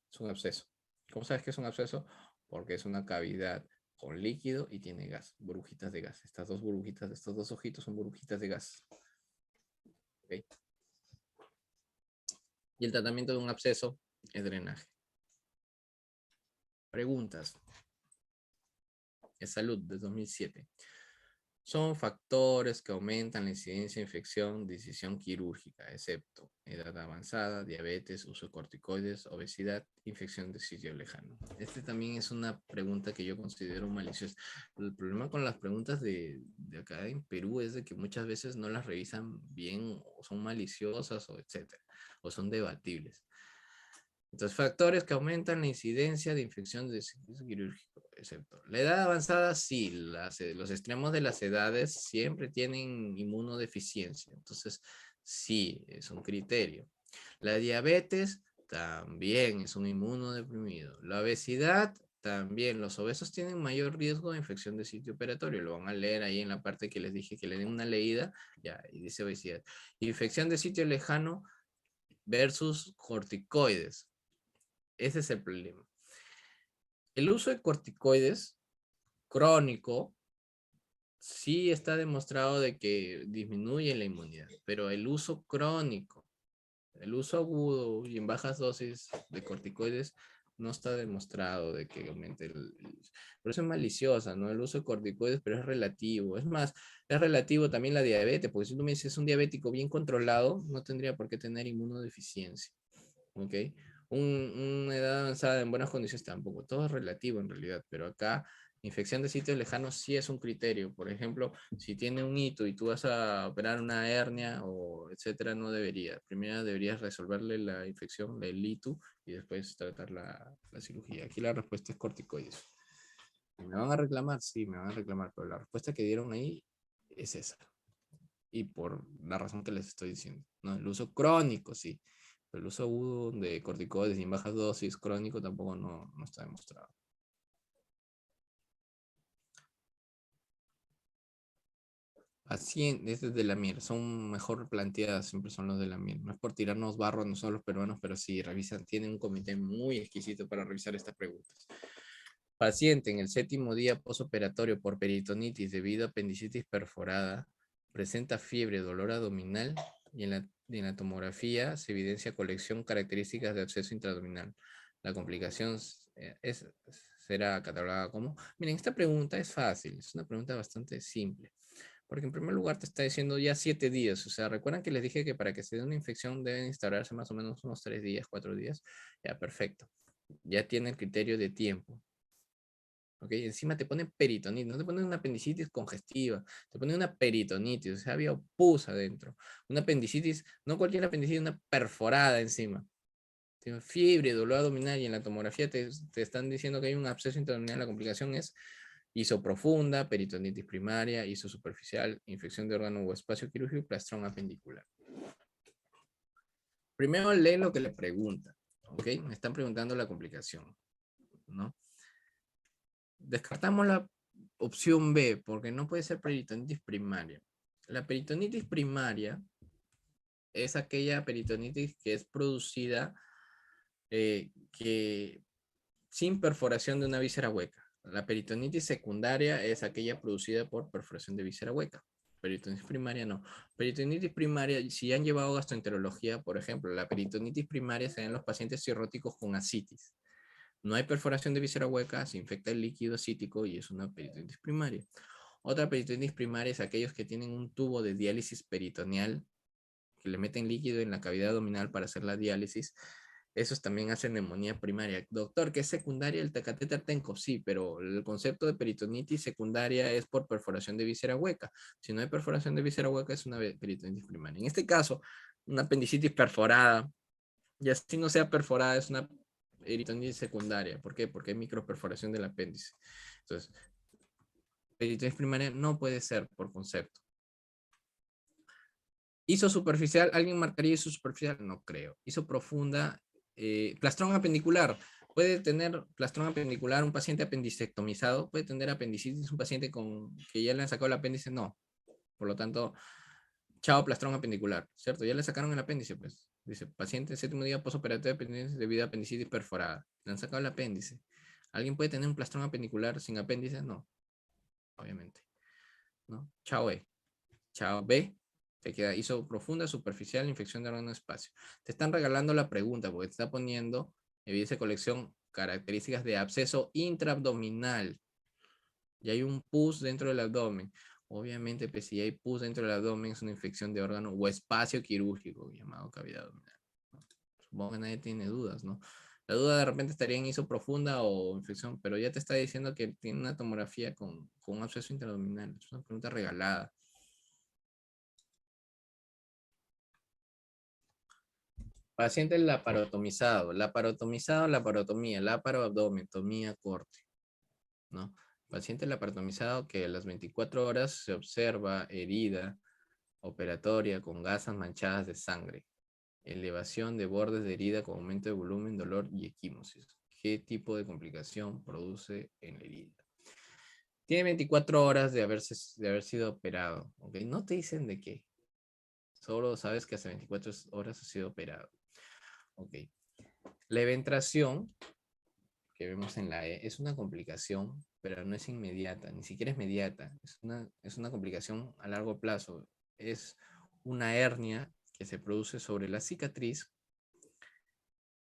es un absceso. ¿Cómo sabes que es un absceso? Porque es una cavidad con líquido y tiene gas, burbujitas de gas. Estas dos burbujitas, estos dos ojitos son burbujitas de gas. ¿Okay? Y el tratamiento de un absceso es drenaje. Preguntas. De salud de 2007. Son factores que aumentan la incidencia de infección, decisión quirúrgica, excepto edad avanzada, diabetes, uso de corticoides, obesidad, infección de sitio lejano. Este también es una pregunta que yo considero maliciosa. El problema con las preguntas de acá en Perú es de que muchas veces no las revisan bien, o son maliciosas, o etcétera, o son debatibles. Entonces, factores que aumentan la incidencia de infección de sitio quirúrgico, excepto la edad avanzada, sí, los extremos de las edades siempre tienen inmunodeficiencia, entonces sí, es un criterio. La diabetes también es un inmunodeprimido. La obesidad también, los obesos tienen mayor riesgo de infección de sitio operatorio, lo van a leer ahí en la parte que les dije que le den una leída, ya, y dice obesidad. Infección de sitio lejano versus corticoides. Ese es el problema. El uso de corticoides crónico sí está demostrado de que disminuye la inmunidad, pero el uso crónico, el uso agudo y en bajas dosis de corticoides no está demostrado de que aumente por eso es maliciosa, ¿no? El uso de corticoides, pero es relativo. Es más, es relativo también la diabetes, porque si tú me dices un diabético bien controlado, no tendría por qué tener inmunodeficiencia, ¿ok? Una edad avanzada en buenas condiciones tampoco. Todo es relativo en realidad, pero acá infección de sitios lejanos sí es un criterio. Por ejemplo, si tiene un hito y tú vas a operar una hernia o etcétera, no debería. Primero deberías resolverle la infección del hito y después tratar la cirugía. Aquí la respuesta es corticoides. ¿Me van a reclamar? Sí, me van a reclamar, pero la respuesta que dieron ahí es esa. Y por la razón que les estoy diciendo, ¿no? El uso crónico, sí, pero el uso agudo de corticoides en bajas dosis crónico tampoco no está demostrado. Pacientes de la miel son mejor planteadas, siempre son los de la miel. No es por tirarnos barro a nosotros los peruanos, pero sí, revisan, tienen un comité muy exquisito para revisar estas preguntas. Paciente en el 7º día posoperatorio por peritonitis debido a apendicitis perforada, presenta fiebre, dolor abdominal y en la tomografía se evidencia colección características de absceso intraabdominal. La complicación será catalogada como... Miren, esta pregunta es fácil, es una pregunta bastante simple. Porque en primer lugar te está diciendo ya 7 días. O sea, recuerdan que les dije que para que se dé una infección deben instaurarse más o menos unos 3 días, 4 días. Ya, perfecto. Ya tiene el criterio de tiempo. ¿Ok? Encima te ponen peritonitis, no te ponen una apendicitis congestiva, te ponen una peritonitis, o sea, había pus adentro. Una apendicitis, no cualquier apendicitis, una perforada encima. Tiene fiebre, dolor abdominal y en la tomografía te están diciendo que hay un absceso intraabdominal. La complicación es isoprofunda, peritonitis primaria, isosuperficial, infección de órgano o espacio quirúrgico, plastrón apendicular. Primero lee lo que le preguntan, ¿ok? Me están preguntando la complicación, ¿no? Descartamos la opción B, porque no puede ser peritonitis primaria. La peritonitis primaria es aquella peritonitis que es producida sin perforación de una víscera hueca. La peritonitis secundaria es aquella producida por perforación de víscera hueca. Peritonitis primaria no. Peritonitis primaria, si han llevado gastroenterología, por ejemplo, la peritonitis primaria se da en los pacientes cirróticos con ascitis. No hay perforación de víscera hueca, se infecta el líquido acítico y es una peritonitis primaria. Otra peritonitis primaria es aquellos que tienen un tubo de diálisis peritoneal, que le meten líquido en la cavidad abdominal para hacer la diálisis. Esos también hacen neumonía primaria. Doctor, ¿qué es secundaria el catéter Tenkov? Sí, pero el concepto de peritonitis secundaria es por perforación de víscera hueca. Si no hay perforación de víscera hueca, es una peritonitis primaria. En este caso, una apendicitis perforada, y así no sea perforada, es una peritonitis secundaria. ¿Por qué? Porque hay microperforación del apéndice. Entonces, peritonitis primaria no puede ser por concepto. Hizo superficial, ¿alguien marcaría hizo superficial? No creo. Hizo profunda, plastrón apendicular. Puede tener plastrón apendicular un paciente apendicectomizado, puede tener apendicitis un paciente que ya le han sacado el apéndice, no. Por lo tanto, chao plastrón apendicular, ¿cierto? Ya le sacaron el apéndice, pues. Dice, paciente 7º día postoperatorio de apéndice debido a apendicitis perforada. Le han sacado el apéndice. ¿Alguien puede tener un plastrón apendicular sin apéndice? No, obviamente. ¿No? Chao E. Chao B. Te queda, hizo profunda, superficial, infección de órgano espacio. Te están regalando la pregunta porque te está poniendo, evidencia colección, características de absceso intraabdominal. Y hay un pus dentro del abdomen. Obviamente, pues, si hay pus dentro del abdomen, es una infección de órgano o espacio quirúrgico, llamado cavidad abdominal. Supongo que nadie tiene dudas, ¿no? La duda de repente estaría en hizo profunda o infección, pero ya te está diciendo que tiene una tomografía con un absceso intraabdominal. Es una pregunta regalada. Paciente laparotomizado, laparotomía, laparoabdomentomía, corte, ¿no? Paciente laparotomizado que a las 24 horas se observa herida operatoria con gasas manchadas de sangre, elevación de bordes de herida con aumento de volumen, dolor y equimosis. ¿Qué tipo de complicación produce en la herida? Tiene 24 horas de haber sido operado, ¿ok? No te dicen de qué, solo sabes que hace 24 horas ha sido operado. Ok. La eventración que vemos en la E es una complicación, pero no es inmediata, ni siquiera es inmediata. Es una complicación a largo plazo. Es una hernia que se produce sobre la cicatriz,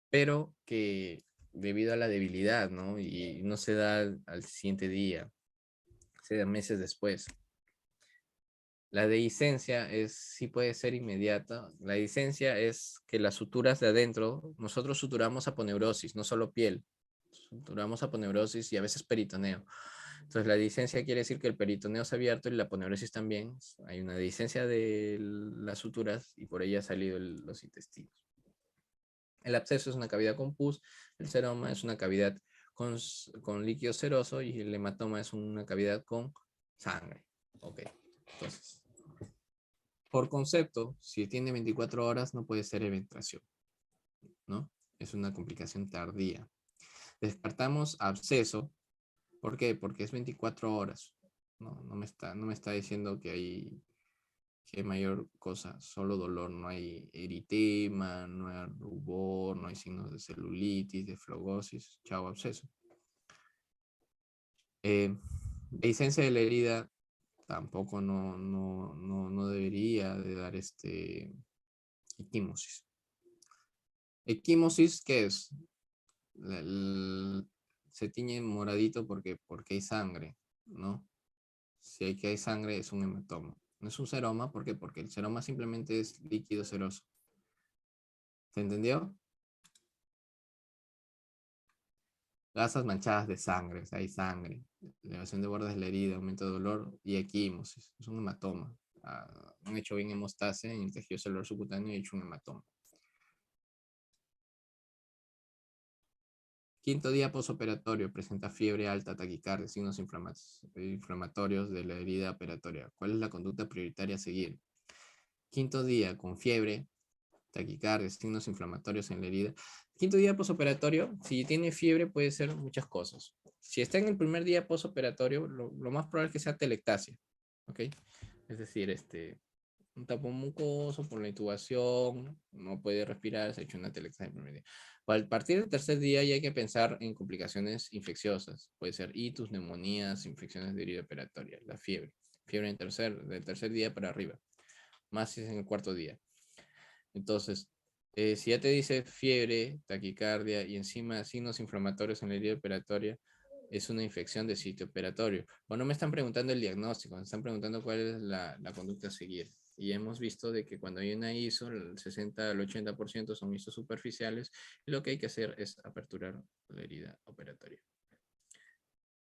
pero que debido a la debilidad, ¿no? Y no se da al siguiente día, se da meses después. La dehiscencia sí puede ser inmediata. La dehiscencia es que las suturas de adentro, nosotros suturamos aponeurosis, no solo piel, suturamos aponeurosis y a veces peritoneo. Entonces la dehiscencia quiere decir que el peritoneo es abierto y la aponeurosis también. Hay una dehiscencia de las suturas y por ella han salido los intestinos. El absceso es una cavidad con pus, el seroma es una cavidad con líquido seroso y el hematoma es una cavidad con sangre. Ok, entonces, por concepto, si tiene 24 horas no puede ser eventuación, ¿no? Es una complicación tardía. Descartamos absceso. ¿Por qué? Porque es 24 horas. No me está diciendo que hay mayor cosa, solo dolor. No hay eritema, no hay rubor, no hay signos de celulitis, de flogosis. Chao, absceso. Licencia de la herida tampoco no debería de dar equimosis. Equimosis, ¿qué es? Se tiñe moradito porque hay sangre, ¿no? Si hay sangre es un hematoma. No es un seroma, ¿por qué? Porque el seroma simplemente es líquido seroso. ¿Se entendió? Gasas manchadas de sangre, o sea, hay sangre. Elevación de bordes de la herida, aumento de dolor y equimosis. Es un hematoma. Han hecho bien hemostasia en el tejido celular subcutáneo y he hecho un hematoma. Quinto día posoperatorio, presenta fiebre alta, taquicardia, signos inflamatorios de la herida operatoria. ¿Cuál es la conducta prioritaria a seguir? Quinto día con fiebre, taquicardia, signos inflamatorios en la herida. Quinto día posoperatorio, si tiene fiebre puede ser muchas cosas. Si está en el primer día posoperatorio, lo más probable es que sea telectasia, ¿ok? Es decir, un tapón mucoso por la intubación, no puede respirar, se ha hecho una telectasia el primer día. A partir del tercer día ya hay que pensar en complicaciones infecciosas. Puede ser itus, neumonías, infecciones de herida operatoria, la fiebre. Fiebre del tercer día para arriba. Más si es en el cuarto día. Entonces, si ya te dice fiebre, taquicardia y encima signos inflamatorios en la herida operatoria, es una infección de sitio operatorio. O no me están preguntando el diagnóstico, me están preguntando cuál es la conducta a seguir. Y hemos visto de que cuando hay una ISO, el 60 al 80% son ISO superficiales, y lo que hay que hacer es aperturar la herida operatoria.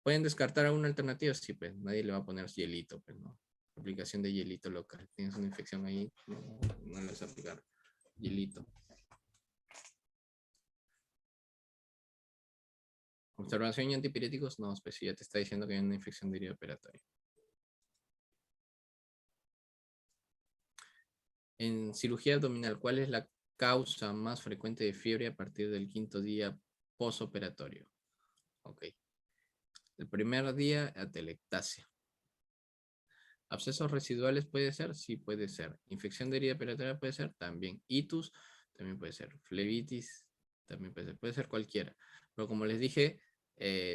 ¿Pueden descartar alguna alternativa? Sí, pues nadie le va a poner hielito, pues no. Aplicación de hielito local. Tienes una infección ahí, no le vas a aplicar hielito. Observación y antipiréticos, no, pues si ya te está diciendo que hay una infección de herida operatoria. En cirugía abdominal, ¿cuál es la causa más frecuente de fiebre a partir del quinto día posoperatorio? Ok. El primer día, atelectasia. ¿Abscesos residuales puede ser? Sí, puede ser. ¿Infección de herida operatoria puede ser? También. Itus, también puede ser. Flebitis, también puede ser cualquiera. Pero como les dije,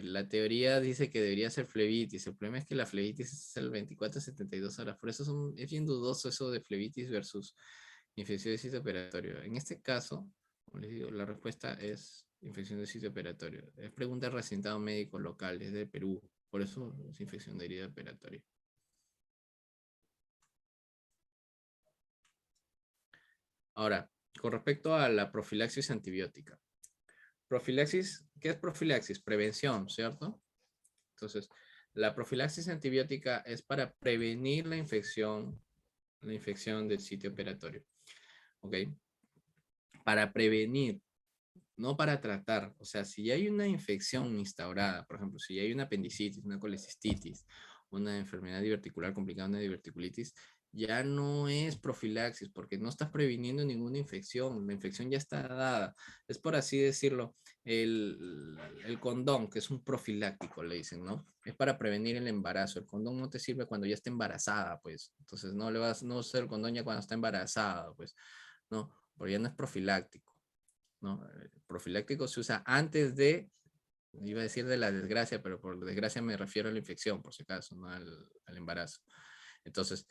la teoría dice que debería ser flebitis. El problema es que la flebitis es el 24 a 72 horas. Por eso es bien dudoso eso de flebitis versus infección de sitio operatorio. En este caso, como les digo, la respuesta es infección de sitio operatorio. Es pregunta de reasentado médico local, es de Perú. Por eso es infección de herida operatoria. Ahora, con respecto a la profilaxis antibiótica. Profilaxis, ¿qué es profilaxis? Prevención, ¿cierto? Entonces, la profilaxis antibiótica es para prevenir la infección del sitio operatorio. ¿Ok? Para prevenir, no para tratar. O sea, si hay una infección instaurada, por ejemplo, si hay una apendicitis, una colecistitis, una enfermedad diverticular complicada, una diverticulitis, ya no es profilaxis porque no estás previniendo ninguna infección, la infección ya está dada. Es por así decirlo, el condón, que es un profiláctico, le dicen, ¿no? Es para prevenir el embarazo. El condón no te sirve cuando ya está embarazada, pues. Entonces no usar el condón ya cuando está embarazada, pues. No, porque ya no es profiláctico. ¿No? El profiláctico se usa antes de, iba a decir de la desgracia, pero por desgracia me refiero a la infección, por si acaso, no al embarazo. Entonces,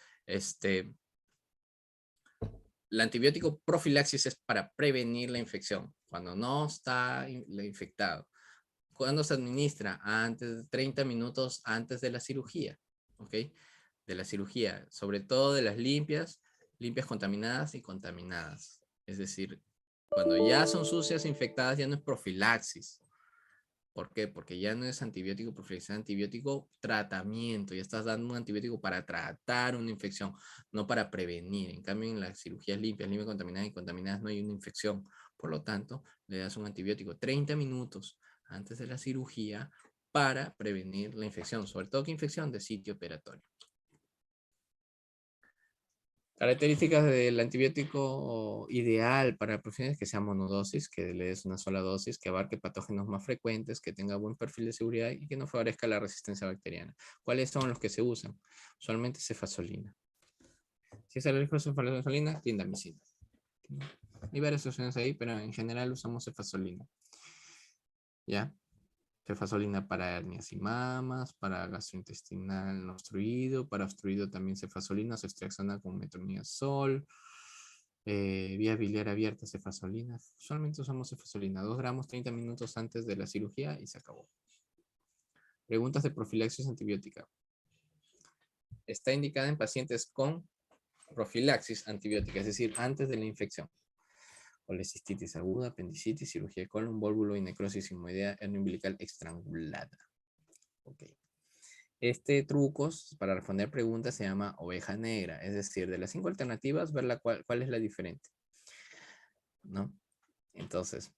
el antibiótico profilaxis es para prevenir la infección, cuando no está infectado. Cuando se administra antes de 30 minutos antes de la cirugía, ¿ok? De la cirugía, sobre todo de las limpias contaminadas y contaminadas. Es decir, cuando ya son sucias, infectadas, ya no es profilaxis. ¿Por qué? Porque ya no es antibiótico profilaxis, es antibiótico tratamiento. Ya estás dando un antibiótico para tratar una infección, no para prevenir. En cambio, en las cirugías limpias contaminadas y contaminadas no hay una infección. Por lo tanto, le das un antibiótico 30 minutos antes de la cirugía para prevenir la infección, sobre todo que infección de sitio operatorio. Características del antibiótico ideal para profesionales: que sea monodosis, que le des una sola dosis, que abarque patógenos más frecuentes, que tenga buen perfil de seguridad y que no favorezca la resistencia bacteriana. ¿Cuáles son los que se usan? Usualmente cefazolina. Si es alérgico a cefazolina, clindamicina. Hay varias opciones ahí, pero en general usamos cefazolina. ¿Ya? Cefazolina para hernias y mamas, para gastrointestinal no obstruido, para obstruido también cefazolina, ceftriaxona con metronidazol, vía biliar abierta, cefazolina. Usualmente usamos cefazolina, 2 gramos 30 minutos antes de la cirugía y se acabó. Preguntas de profilaxis antibiótica. Está indicada en pacientes con profilaxis antibiótica, es decir, antes de la infección. Colecistitis aguda, apendicitis, cirugía de colon, vólvulo y necrosis sigmoidea, hernia umbilical estrangulada. Ok. Este truco para responder preguntas se llama oveja negra, es decir, de las 5 alternativas, ver cuál es la diferente, ¿no? Entonces,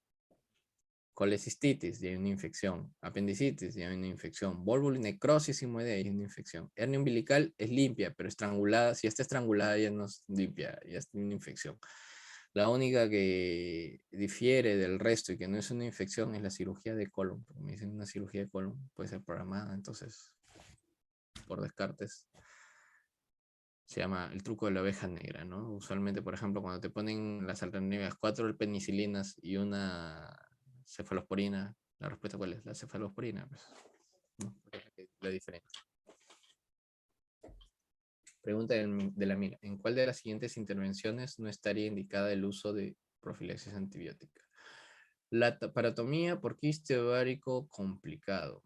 colecistitis, ya hay una infección. Apendicitis, ya hay una infección. Vólvulo y necrosis sigmoidea, hay una infección. Hernia umbilical es limpia, pero estrangulada, si está estrangulada ya no es limpia, ya es una infección. La única que difiere del resto y que no es una infección es la cirugía de colon. Porque me dicen una cirugía de colon puede ser programada, entonces, por descartes, se llama el truco de la oveja negra, ¿no? Usualmente, por ejemplo, cuando te ponen las alternativas 4 penicilinas y una cefalosporina, ¿la respuesta cuál es? La cefalosporina, pues, ¿no? La diferencia. Pregunta de la mira. ¿En cuál de las siguientes intervenciones no estaría indicada el uso de profilaxis antibiótica? La paratomía por quiste ovárico complicado.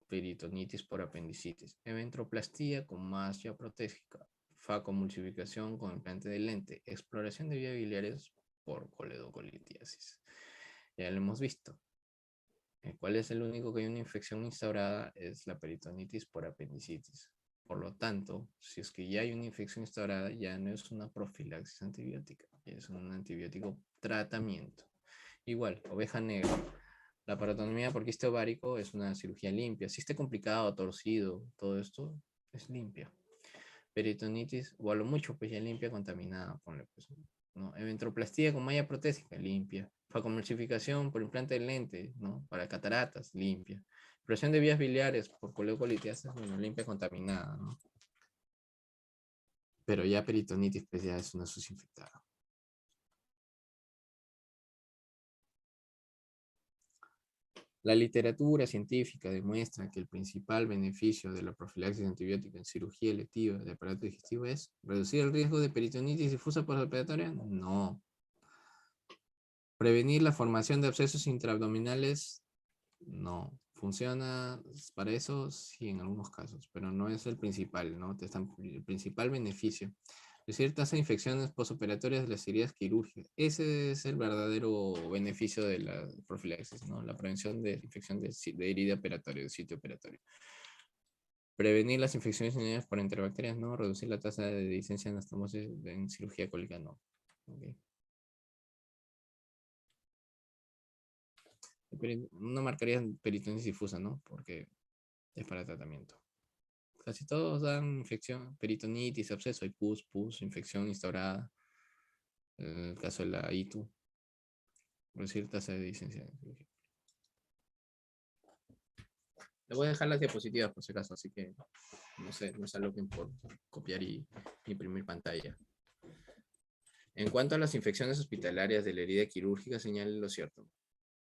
Peritonitis por apendicitis. Eventroplastía con masía protésica. Facomulsificación con implante de lente. Exploración de vías biliares por coledocolitiasis. Ya lo hemos visto. ¿Cuál es el único que hay una infección instaurada? Es la peritonitis por apendicitis. Por lo tanto, si es que ya hay una infección instaurada, ya no es una profilaxis antibiótica, ya es un antibiótico tratamiento. Igual, oveja negra. La parotomía por quiste ovárico es una cirugía limpia. Si esté complicado, torcido, todo esto es limpia. Peritonitis, o a lo mucho, pues ya limpia, contaminada, ponle pues, ¿no? Eventroplastía con malla protésica, limpia. Facomulsificación por implante de lente, ¿no? Para cataratas, limpia. Presión de vías biliares por coleocolitiasis, bueno, limpia, contaminada, ¿no? Pero ya peritonitis, pues ya es una sucia infectada. La literatura científica demuestra que el principal beneficio de la profilaxis antibiótica en cirugía electiva de aparato digestivo es reducir el riesgo de peritonitis difusa postoperatoria. No. Prevenir la formación de abscesos intraabdominales. No. Funciona para eso, sí, en algunos casos, pero no es el principal, ¿no? El principal beneficio. Reducir tasa de infecciones postoperatorias de las heridas quirúrgicas. Ese es el verdadero beneficio de la profilaxis, ¿no? La prevención de infección de herida operatoria, de sitio operatorio. Prevenir las infecciones iniciadas por enterobacterias, no. Reducir la tasa de licencia en anastomosis en cirugía cólica, no. Okay. No marcaría peritonitis difusa, ¿no? Porque es para tratamiento. Casi todos dan infección, peritonitis, absceso, hay pus, infección instaurada. En el caso de la ITU, reducir tasa de licencia. Le voy a dejar las diapositivas por si acaso, así que no sé, no se aloquen por copiar y imprimir pantalla. En cuanto a las infecciones hospitalarias de la herida quirúrgica, señale lo cierto.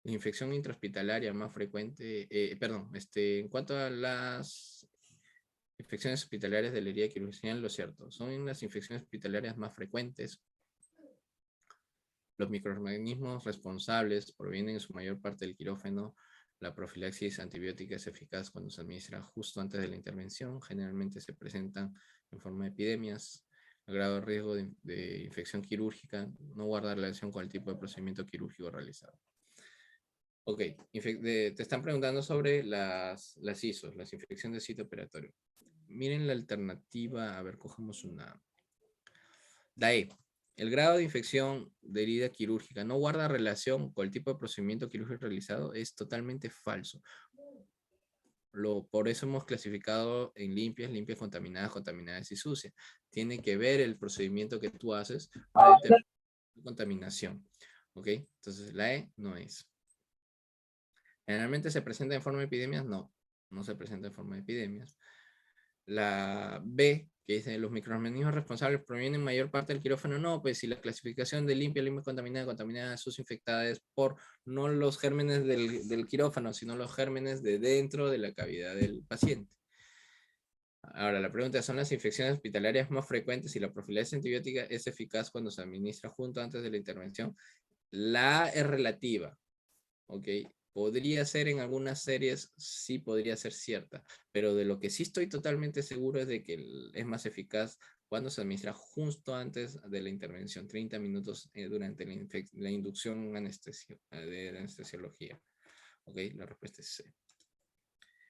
La infección intrahospitalaria más frecuente, en cuanto a las infecciones hospitalarias de la herida quirúrgica, señale lo cierto. Son las infecciones hospitalarias más frecuentes Los microorganismos responsables provienen en su mayor parte del quirófano. La profilaxis antibiótica es eficaz cuando se administra justo antes de la intervención. Generalmente se presentan en forma de epidemias. El grado de riesgo de infección quirúrgica no guarda relación con el tipo de procedimiento quirúrgico realizado. Ok, te están preguntando sobre las ISOs, las infecciones de sitio operatorio. Miren la alternativa, a ver, cojamos una. La E. El grado de infección de herida quirúrgica no guarda relación con el tipo de procedimiento quirúrgico realizado, es totalmente falso. Por eso hemos clasificado en limpias, contaminadas y sucias. Tiene que ver el procedimiento que tú haces para determinar la contaminación. ¿Ok? Entonces la E no es. ¿Generalmente se presenta en forma de epidemias? No, no se presenta en forma de epidemias. La B, que dice los microorganismos responsables provienen en mayor parte del quirófano, no, pues si la clasificación de limpia contaminada, sucia, infectada es por no los gérmenes del quirófano, sino los gérmenes de dentro de la cavidad del paciente. Ahora, la pregunta es, ¿son las infecciones hospitalarias más frecuentes y la profilaxis antibiótica es eficaz cuando se administra junto antes de la intervención? La A es relativa, ¿ok? Podría ser en algunas series, sí podría ser cierta, pero de lo que sí estoy totalmente seguro es de que es más eficaz cuando se administra justo antes de la intervención, 30 minutos durante la inducción de anestesiología. ¿Ok? La respuesta es C.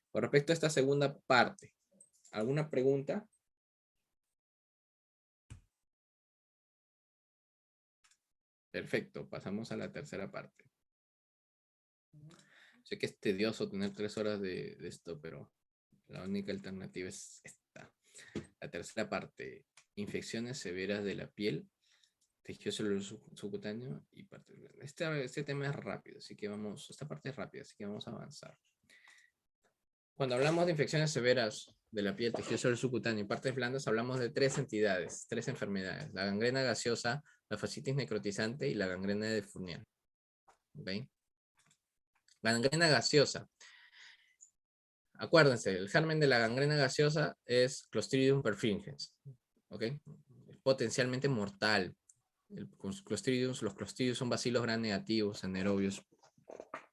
Con respecto a esta segunda parte, ¿alguna pregunta? Perfecto, pasamos a la tercera parte. Sé que es tedioso tener 3 horas de esto, pero la única alternativa es esta. La tercera parte, infecciones severas de la piel, tejido celular subcutáneo y parte. Este tema es rápido, así que esta parte es rápida, así que vamos a avanzar. Cuando hablamos de infecciones severas de la piel, tejido celular subcutáneo y partes blandas, hablamos de 3 entidades, 3 enfermedades: la gangrena gaseosa, la fascitis necrotizante y la gangrena de Fournier. ¿Okay? Gangrena gaseosa. Acuérdense, el germen de la gangrena gaseosa es Clostridium perfringens. ¿Ok? Potencialmente mortal. Los clostridium son bacilos gram negativos, anaerobios.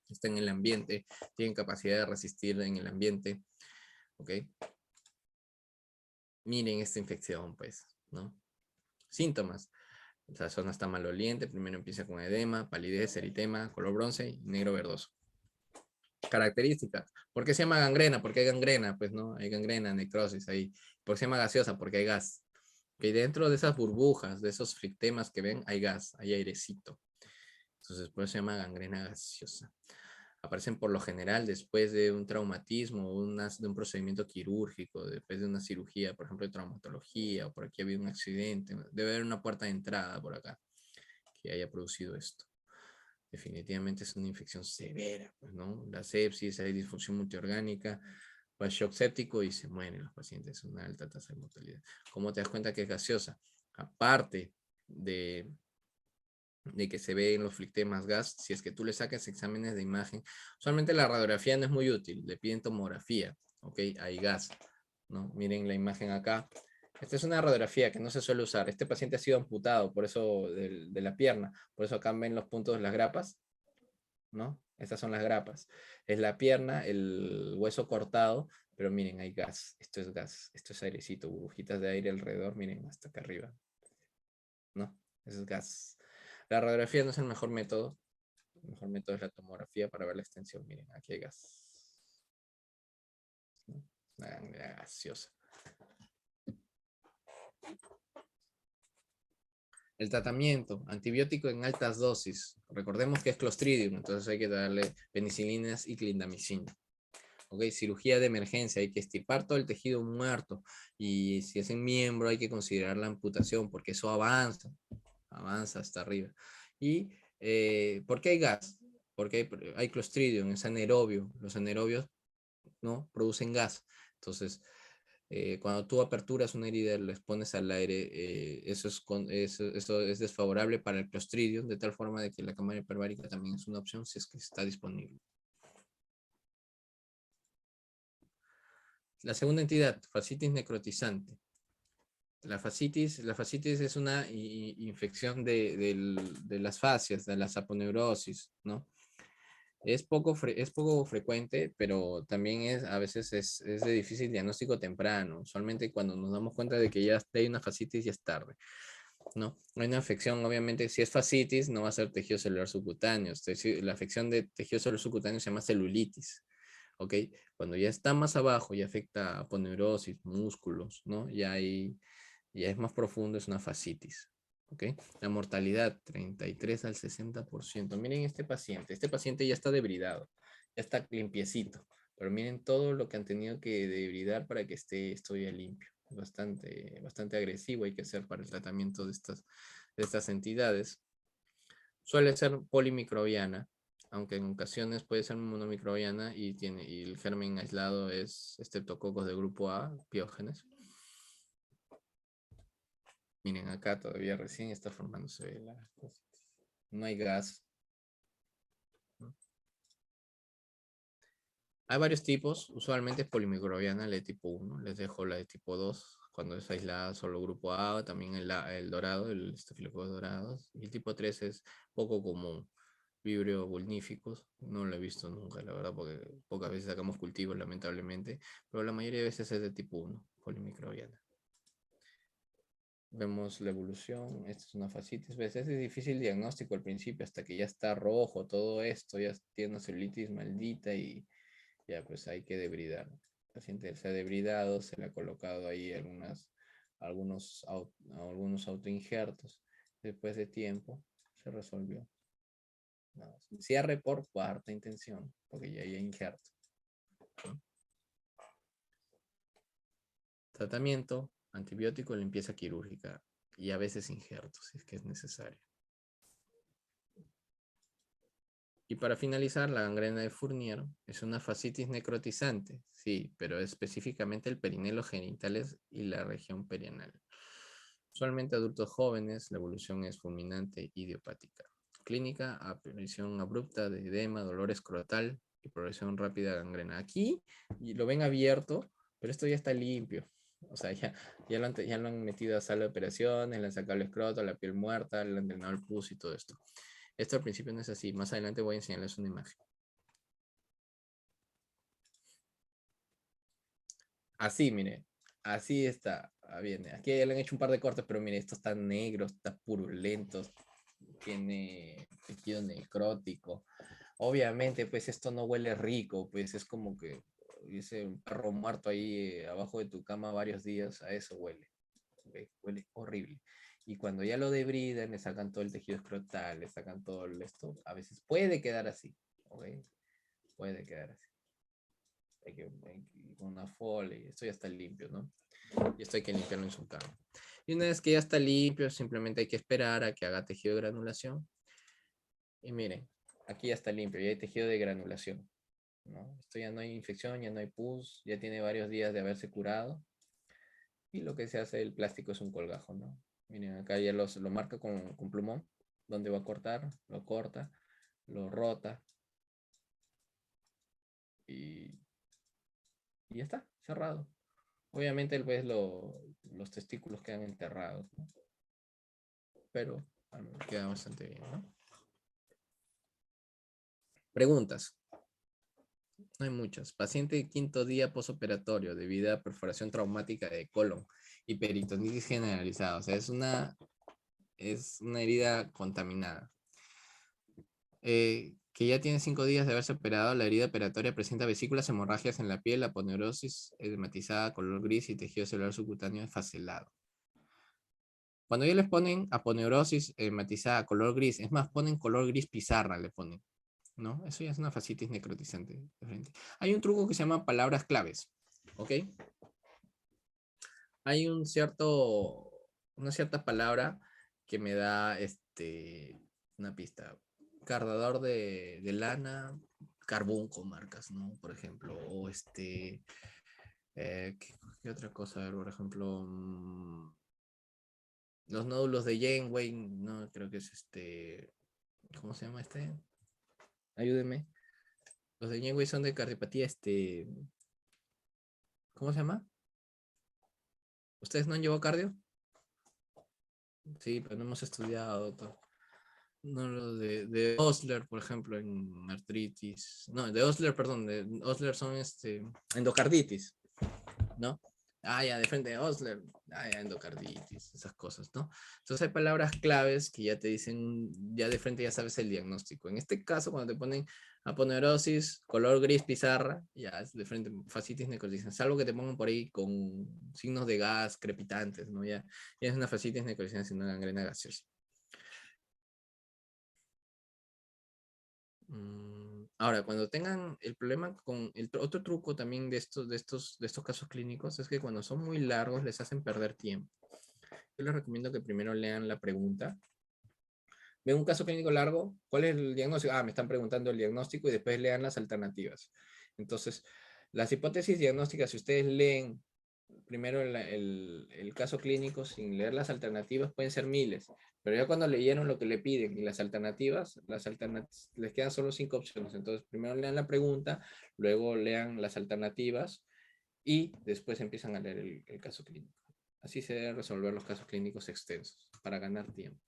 Están en el ambiente, tienen capacidad de resistir en el ambiente. ¿Ok? Miren esta infección, pues, ¿no? Síntomas. La zona está maloliente, primero empieza con edema, palidez, eritema, color bronce y negro verdoso. Características. ¿Por qué se llama gangrena? Porque hay gangrena, pues, ¿no? Hay gangrena, necrosis ahí. ¿Por qué se llama gaseosa? Porque hay gas. Y dentro de esas burbujas, de esos flictemas que ven, hay gas, hay airecito. Entonces, por eso se llama gangrena gaseosa. Aparecen por lo general después de un traumatismo, de un procedimiento quirúrgico, después de una cirugía, por ejemplo, de traumatología, o por aquí había un accidente. Debe haber una puerta de entrada por acá que haya producido esto. Definitivamente es una infección severa, pues, ¿no? La sepsis, hay disfunción multiorgánica, va shock séptico y se mueren los pacientes, una alta tasa de mortalidad. ¿Cómo te das cuenta que es gaseosa? Aparte de que se ve en los flictemas gas, si es que tú le sacas exámenes de imagen, usualmente la radiografía no es muy útil, le piden tomografía, ¿ok? Hay gas, ¿no? Miren la imagen acá. Esta es una radiografía que no se suele usar. Este paciente ha sido amputado, por eso de la pierna, por eso acá ven los puntos de las grapas, ¿no? Estas son las grapas. Es la pierna, el hueso cortado, pero miren, hay gas. Esto es airecito, burbujitas de aire alrededor, miren, hasta acá arriba, ¿no? Eso es gas. La radiografía no es el mejor método. El mejor método es la tomografía para ver la extensión. Miren, aquí hay gas, ¿no? Una gangrena gaseosa. El tratamiento, antibiótico en altas dosis. Recordemos que es Clostridium, entonces hay que darle penicilinas y clindamicina. ¿Ok? Cirugía de emergencia, hay que extirpar todo el tejido muerto y si es en miembro hay que considerar la amputación porque eso avanza hasta arriba. ¿Y por qué hay gas? Porque hay Clostridium, es anaerobio. Los anaerobios, ¿no? Producen gas. Entonces, cuando tú aperturas una herida, la expones al aire, eso es desfavorable para el Clostridium, de tal forma de que la cámara hiperbárica también es una opción si es que está disponible. La segunda entidad, fascitis necrotizante. La fascitis es una infección de las fascias, de la saponeurosis, ¿no? Es poco frecuente, pero también a veces es de difícil diagnóstico temprano. Usualmente cuando nos damos cuenta de que ya hay una fascitis ya es tarde, ¿no? Hay una afección, obviamente, si es fascitis, no va a ser tejido celular subcutáneo. Es decir, la afección de tejido celular subcutáneo se llama celulitis, ¿ok? Cuando ya está más abajo y afecta a aponeurosis, músculos, ¿no? Ya es más profundo, es una fascitis. ¿Ok? La mortalidad, 33 al 60%. Miren este paciente ya está debridado, ya está limpiecito, pero miren todo lo que han tenido que debridar para que esté esto ya limpio. Bastante agresivo hay que hacer para el tratamiento de estas entidades. Suele ser polimicrobiana, aunque en ocasiones puede ser monomicrobiana y el germen aislado es estreptococos de grupo A, piógenes. Miren, acá todavía recién está formándose la cosita. No hay gas. ¿No? Hay varios tipos. Usualmente es polimicrobiana la de tipo 1. Les dejo la de tipo 2. Cuando es aislada solo grupo A. También el dorado, el estafilococcus dorados. Y el tipo 3 es poco común. Vibrio vulnificus. No lo he visto nunca, la verdad, porque pocas veces sacamos cultivos, lamentablemente. Pero la mayoría de veces es de tipo 1, polimicrobiana. Vemos la evolución, esta es una fascitis, ¿ves? Es difícil diagnóstico al principio, hasta que ya está rojo todo esto, ya tiene una celulitis maldita y ya pues hay que debridar. El paciente se ha debridado, se le ha colocado ahí algunos autoinjertos. Después de tiempo se resolvió. No, cierre por cuarta intención, porque ya hay injerto. ¿Sí? Tratamiento, antibiótico, limpieza quirúrgica y a veces injertos, si es que es necesario. Y para finalizar, la gangrena de Fournier es una fascitis necrotizante, sí, pero específicamente el perineo genitales y la región perianal. Usualmente adultos jóvenes, la evolución es fulminante idiopática. Clínica, aparición abrupta de edema, dolor escrotal y progresión rápida de gangrena. Aquí lo ven abierto, pero esto ya está limpio. O sea, ya lo han metido a sala de operaciones, le han sacado el escroto, la piel muerta, le han drenado el pus y todo esto. Esto al principio no es así. Más adelante voy a enseñarles una imagen. Así, mire. Así está. Viene. Aquí ya le han hecho un par de cortes, pero mire, esto está negro, está purulento. Tiene tejido necrótico. Obviamente, pues esto no huele rico, pues es como que dice un perro muerto ahí abajo de tu cama varios días, a eso huele. ¿Okay? Huele horrible. Y cuando ya lo debridan, le sacan todo el tejido escrotal, le sacan todo esto, a veces puede quedar así. ¿Okay? Puede quedar así. Con una folia, y esto ya está limpio, ¿no? Y esto hay que limpiarlo en su cama. Y una vez que ya está limpio, simplemente hay que esperar a que haga tejido de granulación. Y miren, aquí ya está limpio, ya hay tejido de granulación, ¿no? Esto ya no hay infección, ya no hay pus, ya tiene varios días de haberse curado. Y lo que se hace, el plástico es un colgajo, ¿no? Miren, acá ya lo marca con plumón, donde va a cortar, lo corta, lo rota y, y ya está, cerrado. Obviamente pues los testículos quedan enterrados, ¿no? Pero queda bastante bien, ¿no? Preguntas. No hay muchas. Paciente de quinto día posoperatorio debido a perforación traumática de colon y peritonitis generalizada. O sea, es una herida contaminada. Que ya tiene 5 días de haberse operado, la herida operatoria presenta vesículas, hemorragias en la piel, aponeurosis edematizada, color gris y tejido celular subcutáneo esfacelado. Cuando ya les ponen aponeurosis edematizada, color gris, es más, ponen color gris pizarra, le ponen, ¿no? Eso ya es una fascitis necrotizante. Hay un truco que se llama palabras claves, ¿ok? Hay una cierta palabra que me da una pista. Cardador de lana, carbunco marcas, ¿no? Por ejemplo, o ¿qué otra cosa? A ver, por ejemplo, los nódulos de Janeway, no, creo que es ¿cómo se llama este? Ayúdeme. Los de Janeway son de cardiopatía, ¿cómo se llama? ¿Ustedes no han llevado cardio? Sí, pero no hemos estudiado, doctor. No, lo de Osler, por ejemplo, en artritis. No, de Osler, perdón, de Osler son endocarditis, ¿no? Ah, ya, de frente a Osler, ah, ya, endocarditis, esas cosas, ¿no? Entonces hay palabras claves que ya te dicen, ya de frente ya sabes el diagnóstico. En este caso, cuando te ponen aponeurosis, color gris pizarra, ya es de frente, fascitis necrotizante, salvo que te pongan por ahí con signos de gas, crepitantes, ¿no? Ya es una fascitis necrotizante, una gangrena gaseosa. Ahora, cuando tengan el problema con el otro truco también de estos casos clínicos es que cuando son muy largos les hacen perder tiempo. Yo les recomiendo que primero lean la pregunta. Ven un caso clínico largo, ¿cuál es el diagnóstico? Ah, me están preguntando el diagnóstico y después lean las alternativas. Entonces, las hipótesis diagnósticas, si ustedes leen primero el caso clínico sin leer las alternativas, pueden ser miles, pero ya cuando leyeron lo que le piden y las alternativas les quedan solo 5 opciones. Entonces, primero lean la pregunta, luego lean las alternativas y después empiezan a leer el caso clínico. Así se deben resolver los casos clínicos extensos para ganar tiempo.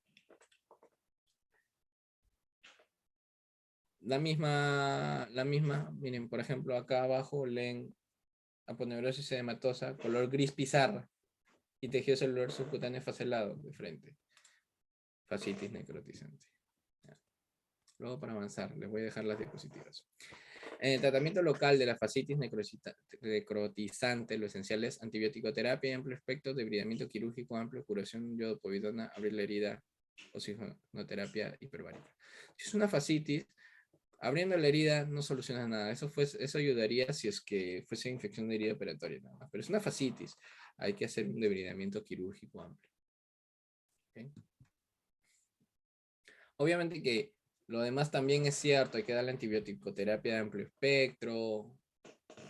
Miren, por ejemplo, acá abajo leen aponeurosis edematosa, color gris pizarra y tejido celular subcutáneo facelado de frente. Fascitis necrotizante. Ya. Luego para avanzar, les voy a dejar las diapositivas. En el tratamiento local de la fascitis necrotizante, lo esencial es antibiótico-terapia, amplio espectro, debridamiento quirúrgico amplio, curación yodopovidona, abrir la herida, oxigenoterapia hiperbárica. Si es una fascitis, abriendo la herida no soluciona nada. Eso ayudaría si es que fuese infección de herida operatoria nada más. Pero es una fascitis. Hay que hacer un debridamiento quirúrgico amplio. ¿Okay? Obviamente que lo demás también es cierto. Hay que darle antibiótico-terapia de amplio espectro.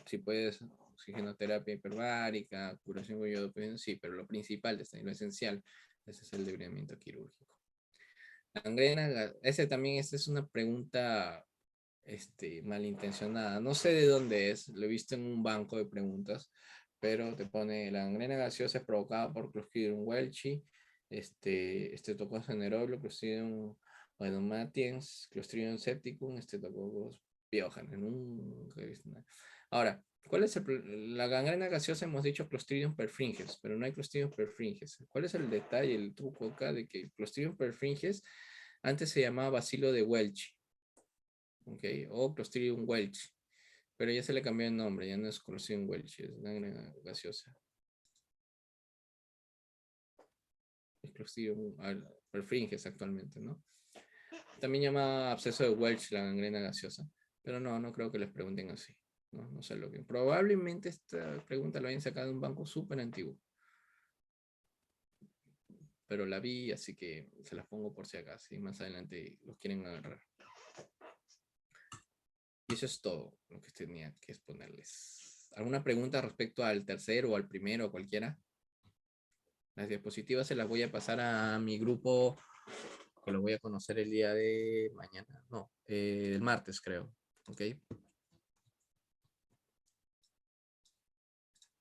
Si puedes, oxigenoterapia hiperbárica, curación con yodo, sí, pero lo principal, lo esencial, ese es el debridamiento quirúrgico. La gangrena, esa es una pregunta malintencionada. No sé de dónde es, lo he visto en un banco de preguntas, pero te pone la gangrena gaseosa es provocada por Clostridium welchi, Streptococcus anaerobius, Clostridium oedomatiens, Clostridium septicum, Streptococcus pyogenes. Nunca he visto nada. Ahora, ¿cuál es la gangrena gaseosa? Hemos dicho Clostridium perfringens, pero no hay Clostridium perfringens. ¿Cuál es el detalle, el truco acá de que Clostridium perfringens antes se llamaba bacilo de Welch? Okay, o Clostridium welch, pero ya se le cambió el nombre, ya no es Clostridium welch, es gangrena gaseosa. Es Clostridium perfringens actualmente, ¿no? También llama absceso de Welch la gangrena gaseosa, pero no creo que les pregunten así. No sé lo que. Probablemente esta pregunta la hayan sacado de un banco súper antiguo, pero la vi, así que se las pongo por si acaso y más adelante los quieren agarrar. Y eso es todo lo que tenía que exponerles. ¿Alguna pregunta respecto al tercero o al primero o cualquiera? Las diapositivas se las voy a pasar a mi grupo, que lo voy a conocer el día de mañana. No, el martes creo. ¿Ok?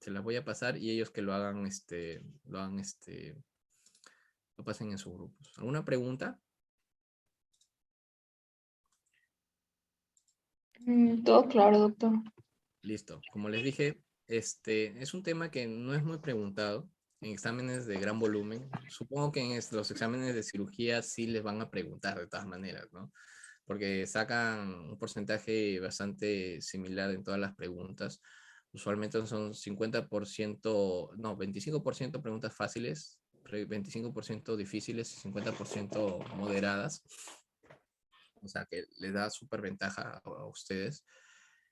Se las voy a pasar y ellos que lo hagan, lo pasen en sus grupos. ¿Alguna pregunta? Todo claro, doctor. Listo. Como les dije, es un tema que no es muy preguntado en exámenes de gran volumen. Supongo que en los exámenes de cirugía sí les van a preguntar de todas maneras, ¿no? Porque sacan un porcentaje bastante similar en todas las preguntas. Usualmente son 50%, no, 25% preguntas fáciles, 25% difíciles y 50% moderadas. O sea que les da súper ventaja a ustedes.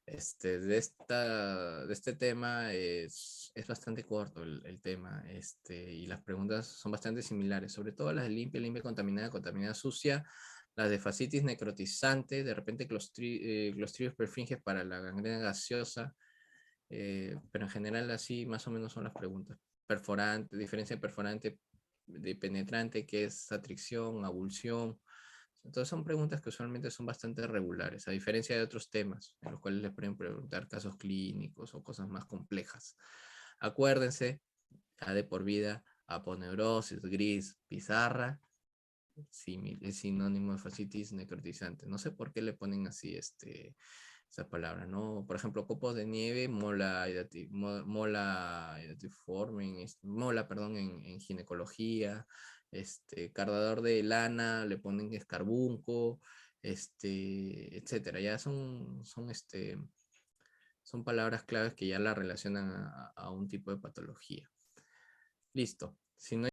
De este tema es bastante corto el tema, y las preguntas son bastante similares, sobre todo las de limpia contaminada, contaminada sucia, las de fascitis necrotizante, de repente Clostridium perfringens para la gangrena gaseosa, pero en general así más o menos son las preguntas. Perforante, diferencia perforante de penetrante, que es atricción, abulsión. Entonces son preguntas que usualmente son bastante regulares, a diferencia de otros temas en los cuales les pueden preguntar casos clínicos o cosas más complejas. Acuérdense, ya de por vida, aponeurosis, gris, pizarra, es sinónimo de fascitis necrotizante. No sé por qué le ponen así esa palabra, ¿no? Por ejemplo, copos de nieve, mola, perdón, en ginecología, cardador de lana, le ponen escarbunco, etcétera. Ya son palabras claves que ya la relacionan a un tipo de patología. Listo. Si no